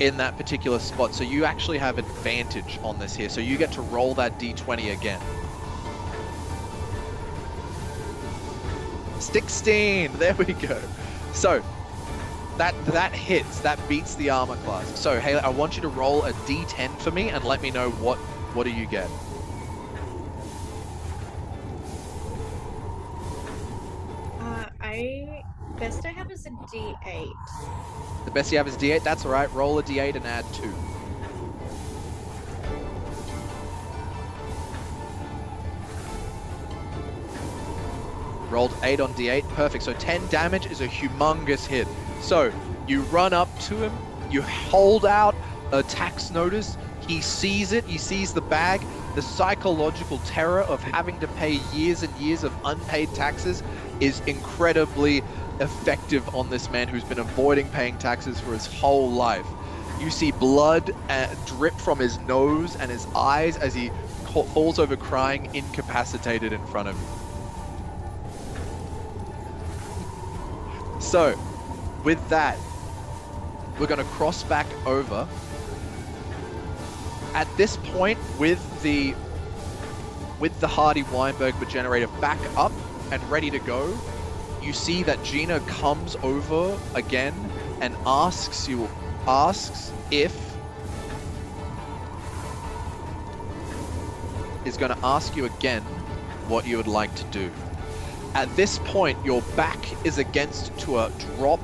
[SPEAKER 2] in that particular spot. So you actually have advantage on this here. So you get to roll that d20 again. 16, there we go. So that hits, that beats the armor class. So Haley, I want you to roll a d10 for me and let me know what do you get.
[SPEAKER 4] Best I have is a d8.
[SPEAKER 2] The best you have is d8. That's all right. Roll a d8 and add 2. Rolled 8 on d8. Perfect. So 10 damage is a humongous hit. So you run up to him. You hold out a tax notice. He sees it. He sees the bag. The psychological terror of having to pay years and years of unpaid taxes is incredibly effective on this man who's been avoiding paying taxes for his whole life. You see blood drip from his nose and his eyes as he falls over crying, incapacitated in front of you. So, with that, we're going to cross back over. At this point, with the Hardy Weinberg generator back up and ready to go, you see that Gina comes over again and asks if is going to ask you again what you would like to do. At this point, your back is against to a drop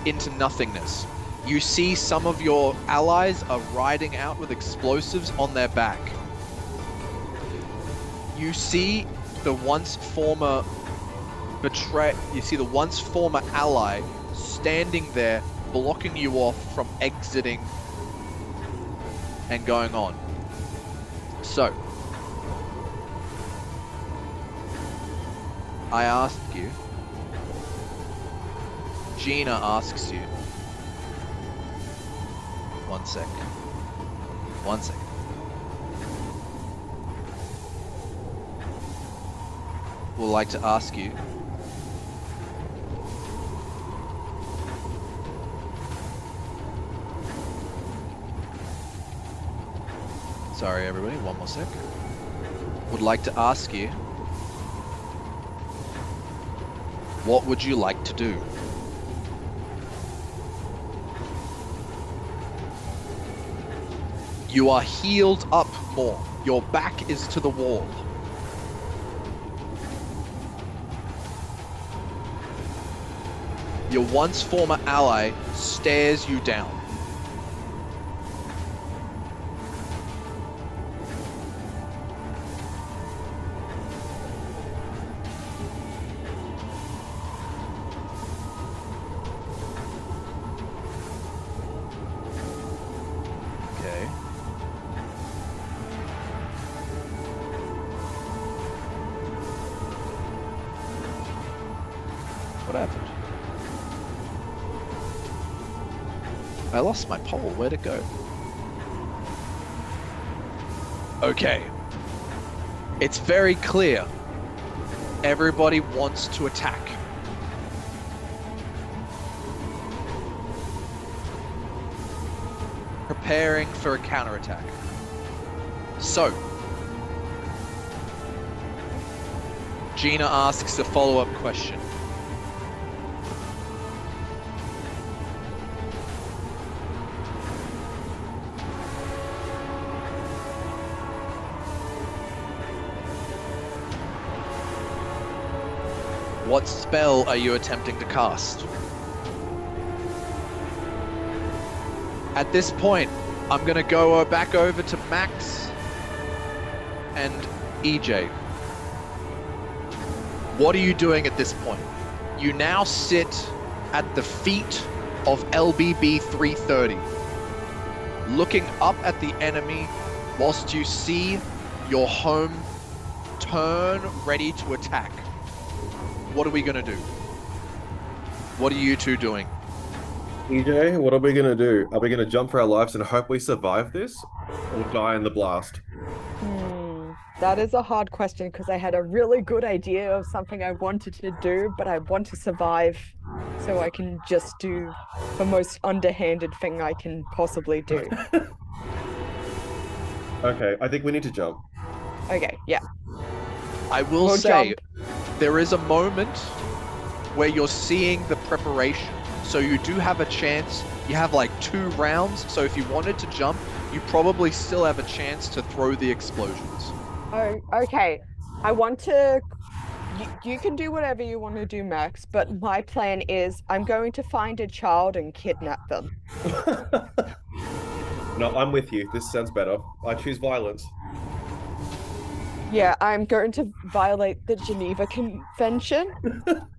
[SPEAKER 2] into nothingness. You see some of your allies are riding out with explosives on their back. You see the once former ally standing there, blocking you off from exiting and going on. So, I ask you, Gina asks you, one sec. Would like to ask you, sorry everybody, one more sec. Would like to ask you, what would you like to do? You are healed up more. Your back is to the wall. Your once former ally stares you down. Okay. What happened? I lost my pole. Where'd it go? Okay. It's very clear. Everybody wants to attack. Preparing for a counterattack. So, Gina asks a follow-up question. What spell are you attempting to cast? At this point, I'm going to go back over to Max and EJ. What are you doing at this point? You now sit at the feet of LBB-330, looking up at the enemy whilst you see your home turn ready to attack. What are we going to do? What are you two doing?
[SPEAKER 5] EJ, what are we going to do? Are we going to jump for our lives and hope we survive this, or die in the blast?
[SPEAKER 3] That is a hard question because I had a really good idea of something I wanted to do, but I want to survive so I can just do the most underhanded thing I can possibly do.
[SPEAKER 5] Okay, I think we need to jump.
[SPEAKER 3] Okay, yeah.
[SPEAKER 2] I will
[SPEAKER 3] We'll
[SPEAKER 2] say,
[SPEAKER 3] jump.
[SPEAKER 2] there is a moment where you're seeing the preparation. So you do have a chance. You have like 2 rounds. So if you wanted to jump, you probably still have a chance to throw the explosions.
[SPEAKER 3] Oh, okay. I want to. You can do whatever you want to do, Max, but my plan is I'm going to find a child and kidnap them.
[SPEAKER 5] No, I'm with you. This sounds better. I choose violence.
[SPEAKER 3] Yeah, I'm going to violate the Geneva Convention,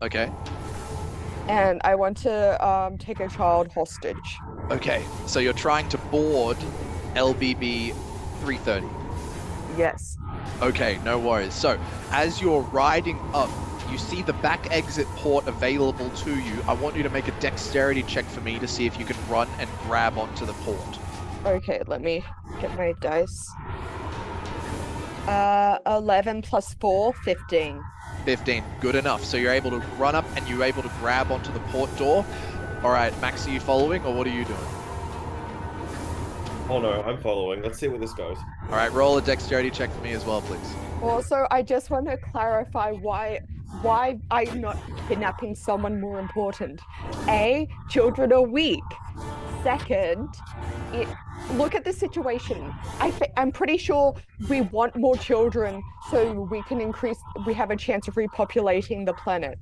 [SPEAKER 2] Okay.
[SPEAKER 3] and I want to take a child hostage.
[SPEAKER 2] Okay. So you're trying to board LBB 330.
[SPEAKER 3] Yes.
[SPEAKER 2] Okay, no worries. So as you're riding up, you see the back exit port available to you. I want you to make a dexterity check for me to see if you can run and grab onto the port.
[SPEAKER 3] Okay, let me get my dice. 11 plus 4, 15.
[SPEAKER 2] 15, good enough. So you're able to run up and you're able to grab onto the port door. All right, Max, are you following or what are you doing?
[SPEAKER 5] Oh no, I'm following. Let's see where this goes.
[SPEAKER 2] All right, roll a dexterity check for me as well, please.
[SPEAKER 3] Also, I just want to clarify why I'm not kidnapping someone more important. A, children are weak. Second, look at the situation. I'm pretty sure we want more children so we have a chance of repopulating the planet.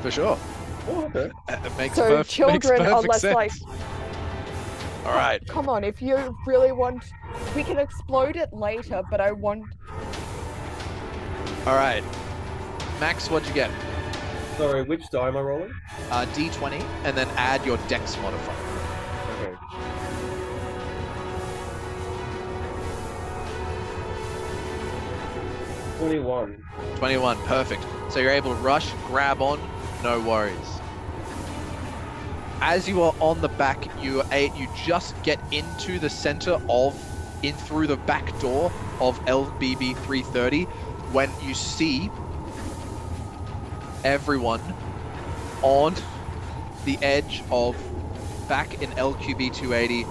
[SPEAKER 2] For sure.
[SPEAKER 5] Oh, okay.
[SPEAKER 2] It makes
[SPEAKER 3] So children are
[SPEAKER 2] perfect
[SPEAKER 3] less
[SPEAKER 2] sense.
[SPEAKER 3] like,
[SPEAKER 2] All right.
[SPEAKER 3] come on, if you really want, we can explode it later, but I want.
[SPEAKER 2] All right. Max, what'd you get?
[SPEAKER 5] Sorry, which die am I rolling?
[SPEAKER 2] D20, and then add your dex modifier.
[SPEAKER 5] Okay. $21.
[SPEAKER 2] 21, perfect. So you're able to rush, grab on, no worries. As you are on the back, you just get into the center through the back door of LBB 330 when you see everyone on the edge of back in LQB 280.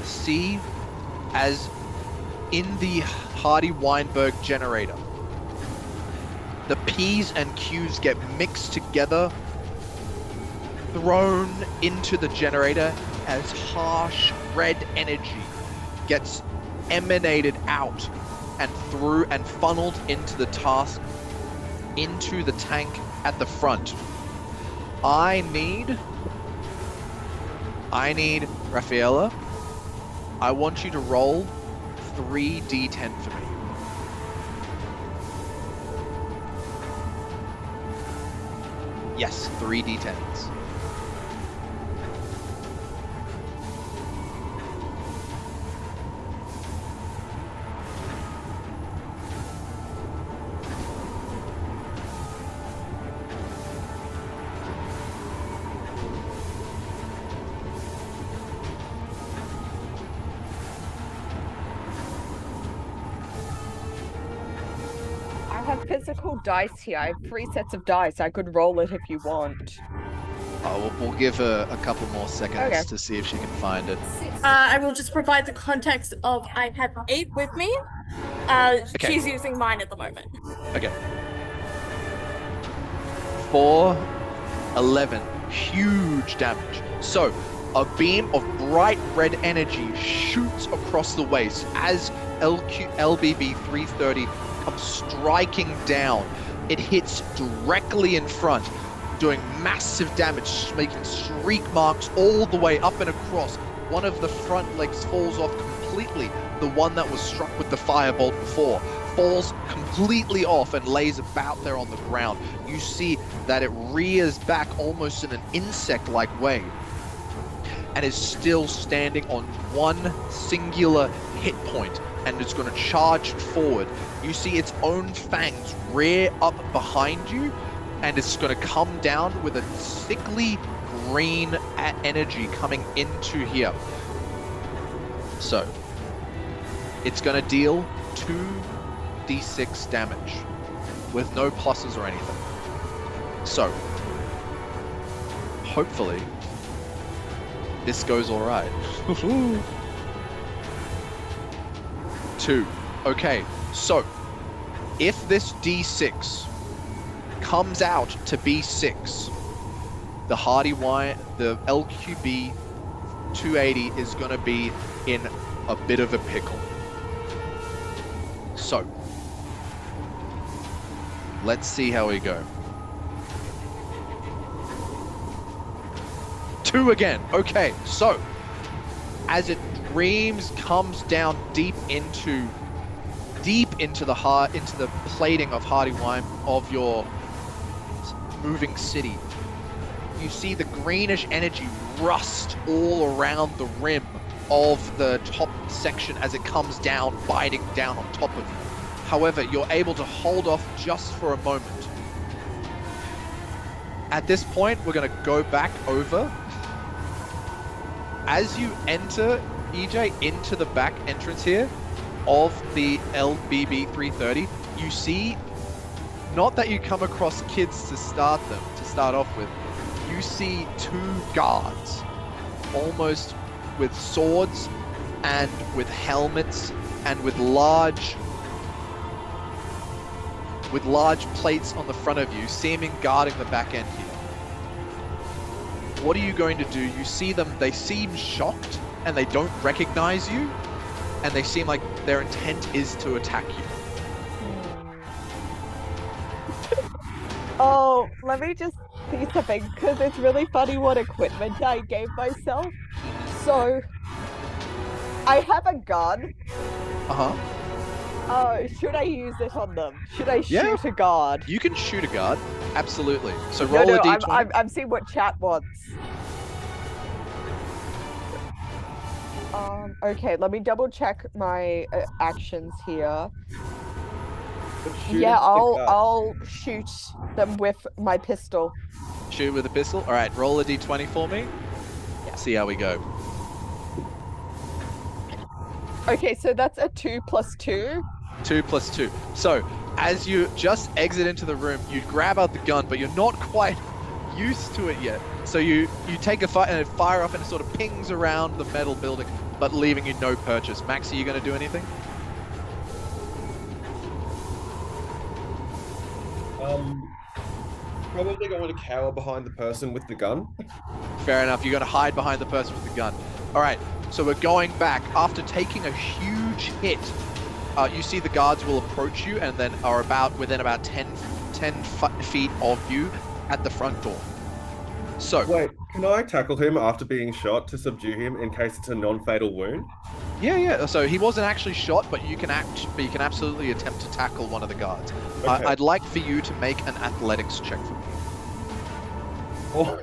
[SPEAKER 2] See as in the Hardy Weinberg generator, the P's and Q's get mixed together, thrown into the generator as harsh red energy gets emanated out and through and funneled into the tank at the front. I need Rafaela, I want you to roll 3d10 for me. Yes, 3d10s.
[SPEAKER 3] I have physical dice here. I have 3 sets of dice. I could roll it if you want.
[SPEAKER 2] We'll give her a couple more seconds
[SPEAKER 3] Okay.
[SPEAKER 2] to see if she can find it.
[SPEAKER 6] I will just provide the context of I have 8 with me.
[SPEAKER 2] Okay.
[SPEAKER 6] She's using mine at the moment.
[SPEAKER 2] Okay. 4, 11, huge damage. So A beam of bright red energy shoots across the waist as LBB-330 comes striking down. It hits directly in front, doing massive damage, making streak marks all the way up and across. One of the front legs falls off completely. The one that was struck with the firebolt before falls completely off and lays about there on the ground. You see that it rears back almost in an insect-like way and is still standing on one singular hit point, and it's going to charge forward. You see its own fangs rear up behind you, and it's going to come down with a sickly green energy coming into here. So it's going to deal 2d6 damage with no pluses or anything. So hopefully this goes all right. 2. Okay, so if this d6 comes out to be 6, the the LQB280 is going to be in a bit of a pickle. So let's see how we go. 2 again. Okay, so as it comes down deep into the plating of Hardy Weinberg of your moving city, you see the greenish energy rust all around the rim of the top section as it comes down, biting down on top of you. However, you're able to hold off just for a moment. At this point, we're going to go back over. As you enter, EJ, into the back entrance here of the LBB-330, you see, not that you come across kids to start off with, you see 2 guards, almost with swords and with helmets and with large plates on the front of you, seeming guarding the back end here. What are you going to do? You see them, they seem shocked and they don't recognize you, and they seem like their intent is to attack you.
[SPEAKER 3] Oh, let me just see something, because it's really funny what equipment I gave myself. So, I have a gun. Should I use it on them? Should I shoot a guard?
[SPEAKER 2] You can shoot a guard, absolutely. So roll a d20.
[SPEAKER 3] I'm seeing what chat wants. Okay, let me double check my actions here. Yeah, I'll shoot them with my pistol.
[SPEAKER 2] Shoot with a pistol? All right, roll a d20 for me. Yeah. See how we go.
[SPEAKER 3] Okay, so that's a 2 + 2.
[SPEAKER 2] 2 + 2. So, as you just exit into the room, you grab out the gun, but you're not quite used to it yet. So you take a fire off, and it sort of pings around the metal building, but leaving you no purchase. Max, are you going to do anything?
[SPEAKER 5] Probably going to cower behind the person with the gun.
[SPEAKER 2] Fair enough. You're going to hide behind the person with the gun. All right. So we're going back. After taking a huge hit, you see the guards will approach you and then are within about 10 feet of you at the front door. So
[SPEAKER 5] wait, can I tackle him after being shot to subdue him in case it's a non-fatal wound?
[SPEAKER 2] Yeah. So he wasn't actually shot, but you can absolutely attempt to tackle one of the guards. Okay. I'd like for you to make an athletics check for me.
[SPEAKER 5] Oh.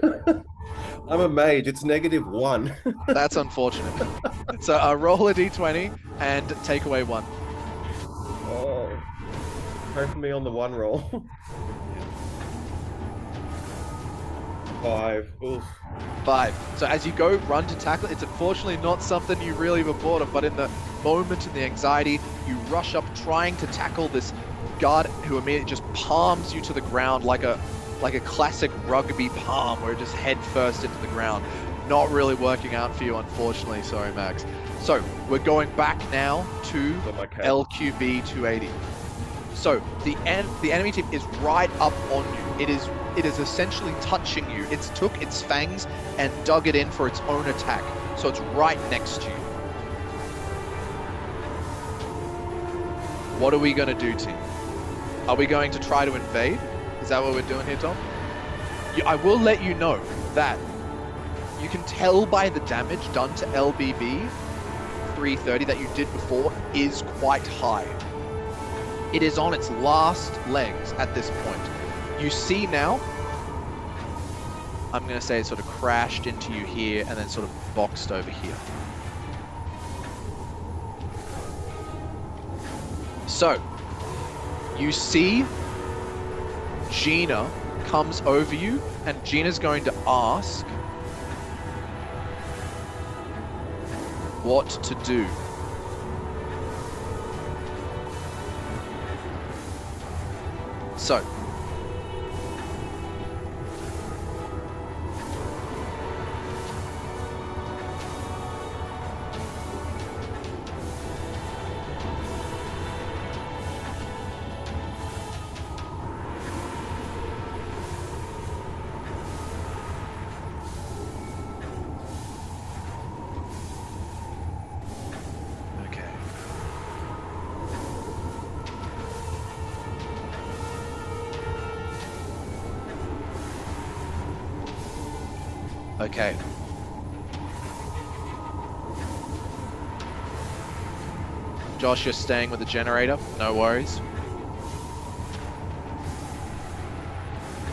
[SPEAKER 5] I'm a mage. It's -1.
[SPEAKER 2] That's unfortunate. So roll a d20 and take away 1.
[SPEAKER 5] Oh, pray for me on the 1 roll. 5. Oof.
[SPEAKER 2] 5. So as you go run to tackle, it's unfortunately not something you really were thought of, but in the moment and the anxiety, you rush up trying to tackle this guard who immediately just palms you to the ground like a classic rugby palm where it just head first into the ground. Not really working out for you, unfortunately. Sorry, Max. So we're going back now to LQB280. So the enemy team is right up on you. It is essentially touching you. It's took its fangs and dug it in for its own attack. So it's right next to you. What are we going to do, team? Are we going to try to invade? Is that what we're doing here, Tom? I will let you know that you can tell by the damage done to LQB280 that you did before is quite high. It is on its last legs at this point. You see now, I'm going to say it sort of crashed into you here and then sort of boxed over here. So, you see Gina comes over you, and Gina's going to ask what to do. So, okay. Josh, you're staying with the generator. No worries.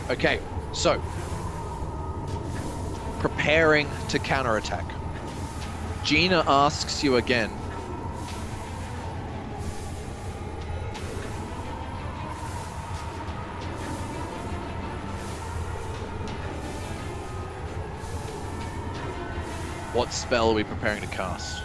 [SPEAKER 2] Okay, so preparing to counterattack. Gina asks you again. What spell are we preparing to cast?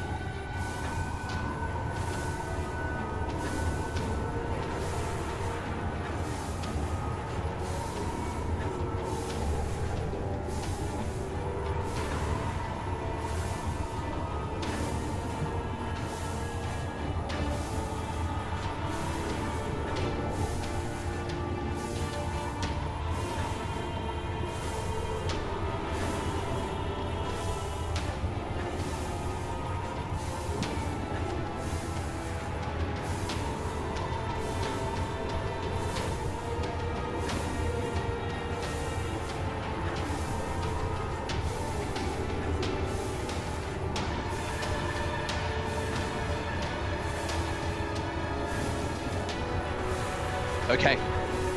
[SPEAKER 2] Okay,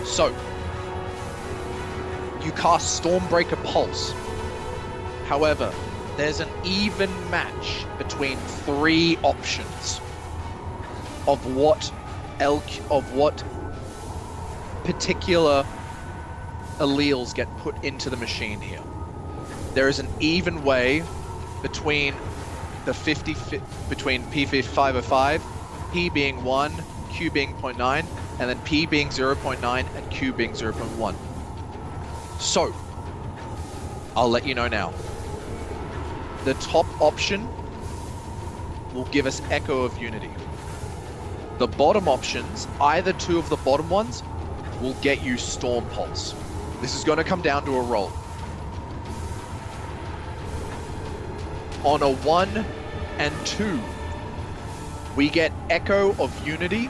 [SPEAKER 2] so you cast Stormbreaker Pulse. However, there's an even match between three options of what particular alleles get put into the machine here. There is an even way between the between P505, P being 1, Q being 0.9, and then P being 0.9 and Q being 0.1. So, I'll let you know now. The top option will give us Echo of Unity. The bottom options, either two of the bottom ones, will get you Storm Pulse. This is going to come down to a roll. On a 1 and 2, we get Echo of Unity.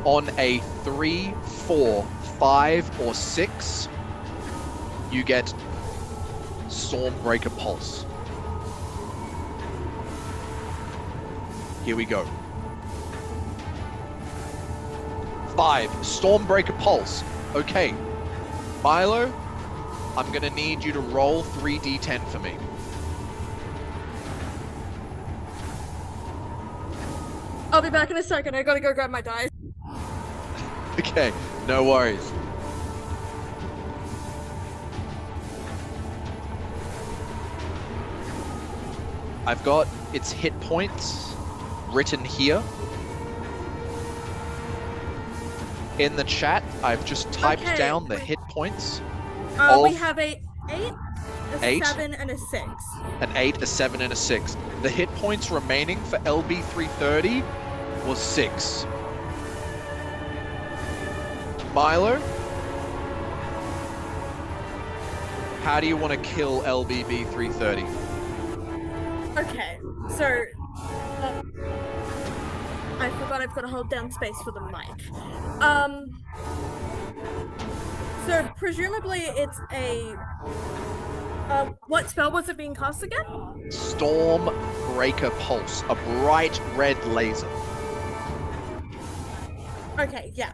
[SPEAKER 2] On a 3, 4, 5, or 6, you get Stormbreaker Pulse. Here we go. 5, Stormbreaker Pulse. Okay, Milo, I'm gonna need you to roll 3d10 for me.
[SPEAKER 6] I'll be back in a second. I gotta go grab my dice.
[SPEAKER 2] Okay, no worries. I've got its hit points written here. In the chat, I've just typed down the hit points.
[SPEAKER 6] We have a 8, a 7, and a 6.
[SPEAKER 2] An 8, a 7, and a 6. The hit points remaining for LB330 was 6. Milo, how do you want to kill LBB 330?
[SPEAKER 6] Okay, so I forgot I've got to hold down space for the mic. So presumably it's a what spell was it being cast again?
[SPEAKER 2] Stormbreaker Pulse, a bright red laser.
[SPEAKER 6] Okay, yeah.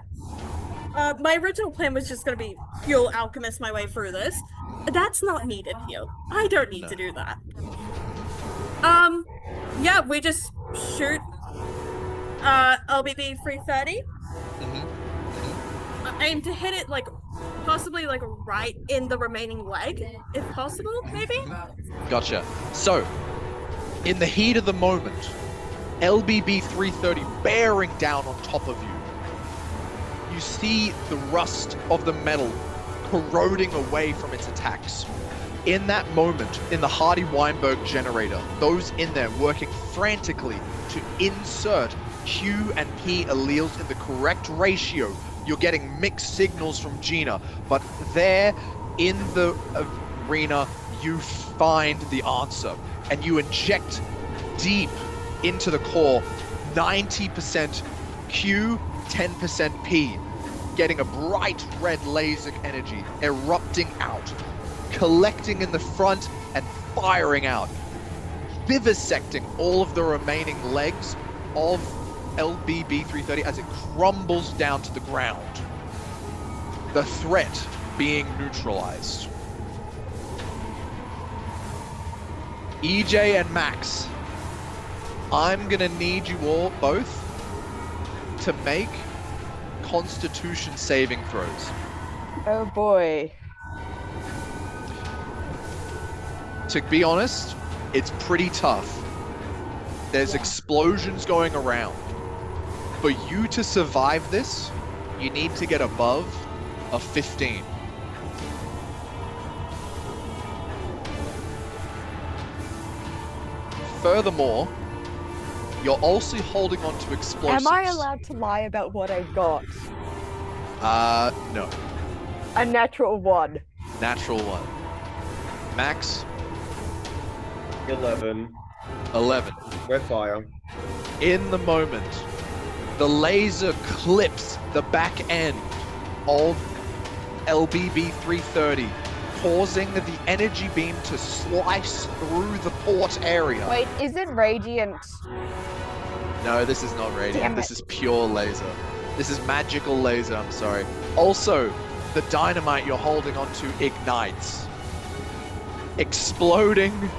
[SPEAKER 6] My original plan was just going to be pure alchemist my way through this. That's not needed here. I don't need to do that. Yeah, we just shoot LBB 330. Aim to hit it like possibly like right in the remaining leg, if possible, maybe?
[SPEAKER 2] Gotcha. So, in the heat of the moment, LBB 330 bearing down on top of you. You see the rust of the metal corroding away from its attacks. In that moment, in the Hardy Weinberg generator, those in there working frantically to insert Q and P alleles in the correct ratio. You're getting mixed signals from Gina, but there in the arena, you find the answer and you inject deep into the core 90% Q, 10% P, getting a bright red laser energy erupting out, collecting in the front and firing out, vivisecting all of the remaining legs of LBB 330 as it crumbles down to the ground. The threat being neutralized. EJ and Max, I'm gonna need you all both to make Constitution saving throws.
[SPEAKER 3] Oh boy.
[SPEAKER 2] To be honest, it's pretty tough. There's explosions going around. For you to survive this, you need to get above a 15. Furthermore, you're also holding on to explosives.
[SPEAKER 3] Am I allowed to lie about what I got?
[SPEAKER 2] No.
[SPEAKER 3] A natural 1.
[SPEAKER 2] Natural 1. Max?
[SPEAKER 5] 11.
[SPEAKER 2] 11.
[SPEAKER 5] We're fire.
[SPEAKER 2] In the moment, the laser clips the back end of LBB 330, causing the energy beam to slice through the port area.
[SPEAKER 3] Wait, is it radiant?
[SPEAKER 2] No, this is not radiant.
[SPEAKER 3] Damn
[SPEAKER 2] This
[SPEAKER 3] it.
[SPEAKER 2] is pure laser. This is magical laser, I'm sorry. Also, the dynamite you're holding onto ignites, exploding,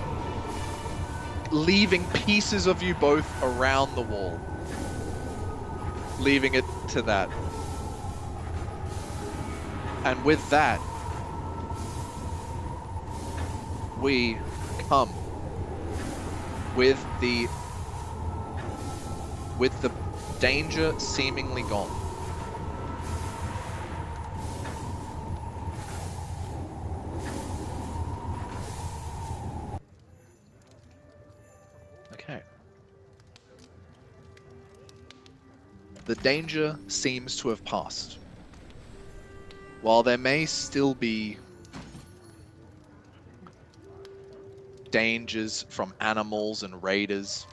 [SPEAKER 2] leaving pieces of you both around the wall. Leaving it to that. And with that, we come with the danger seemingly gone. Okay. The danger seems to have passed. While there may still be dangers from animals and raiders,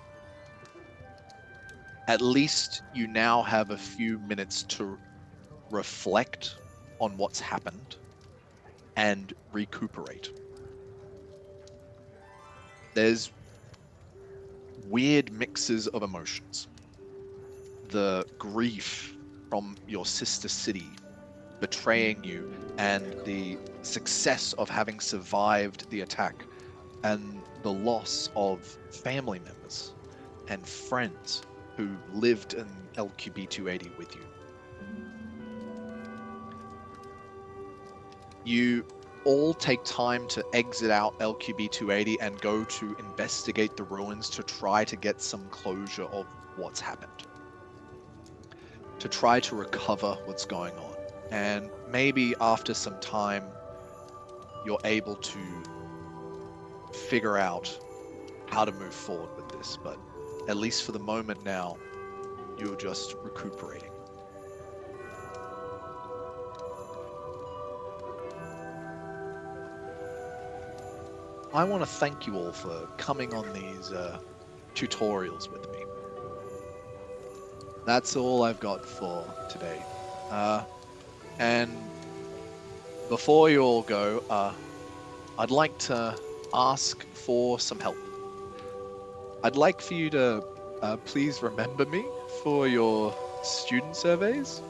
[SPEAKER 2] at least you now have a few minutes to reflect on what's happened and recuperate. There's weird mixes of emotions. The grief from your sister city betraying you and the success of having survived the attack and the loss of family members and friends who lived in LQB280 with you. You all take time to exit out LQB280 and go to investigate the ruins to try to get some closure of what's happened. To try to recover what's going on. And maybe after some time, you're able to figure out how to move forward with this. But at least for the moment now, you're just recuperating. I want to thank you all for coming on these tutorials with me. That's all I've got for today. And before you all go, I'd like to ask for some help. I'd like for you to please remember me for your student surveys,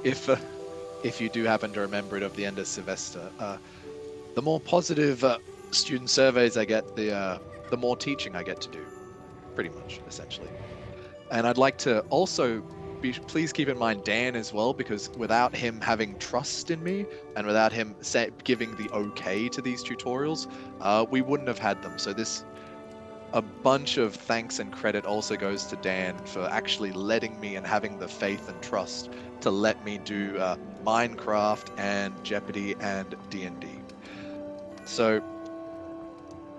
[SPEAKER 2] if you do happen to remember it at the end of semester. The more positive student surveys I get, the more teaching I get to do, pretty much, essentially. And I'd like to also please keep in mind Dan as well, because without him having trust in me and without him giving the okay to these tutorials, we wouldn't have had them. So a bunch of thanks and credit also goes to Dan for actually letting me and having the faith and trust to let me do Minecraft and Jeopardy and DnD. So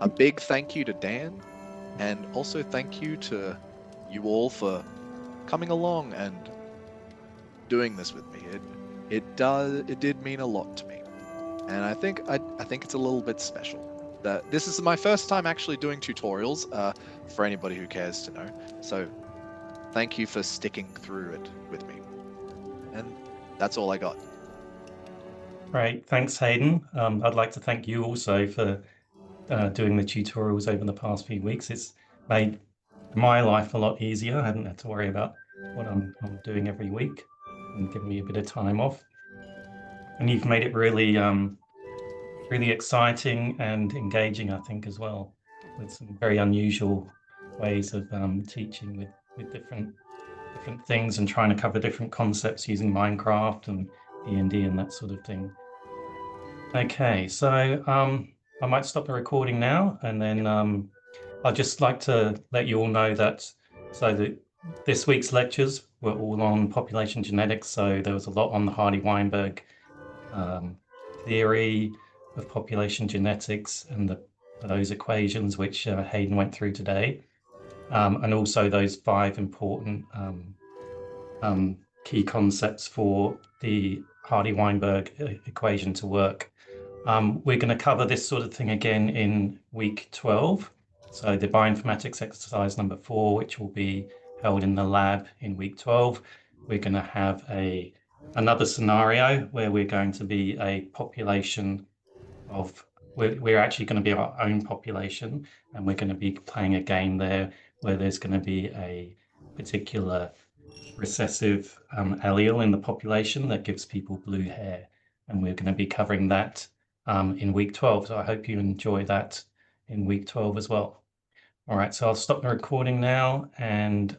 [SPEAKER 2] a big thank you to Dan, and also thank you to you all for coming along and doing this with me. It did mean a lot to me, and I think it's a little bit special. That this is my first time actually doing tutorials, for anybody who cares to know. So thank you for sticking through it with me. And that's all I got.
[SPEAKER 1] Great, thanks Hayden. I'd like to thank you also for doing the tutorials over the past few weeks. It's made my life a lot easier. I haven't had to worry about what I'm doing every week and giving me a bit of time off. And you've made it really really exciting and engaging, I think, as well, with some very unusual ways of teaching with different things and trying to cover different concepts using Minecraft and DnD and that sort of thing. Okay, so I might stop the recording now, and then I'd just like to let you all know that this week's lectures were all on population genetics. So there was a lot on the Hardy Weinberg theory of population genetics and those equations which Hayden went through today, and also those 5 important key concepts for the Hardy Weinberg equation to work. We're going to cover this sort of thing again in week 12. So the bioinformatics exercise number 4, which will be held in the lab in week 12. We're going to have another scenario where we're going to be a population of, we're actually going to be our own population, and we're going to be playing a game there where there's going to be a particular recessive allele in the population that gives people blue hair. And we're going to be covering that in week 12. So I hope you enjoy that in week 12 as well. All right, so I'll stop the recording now, and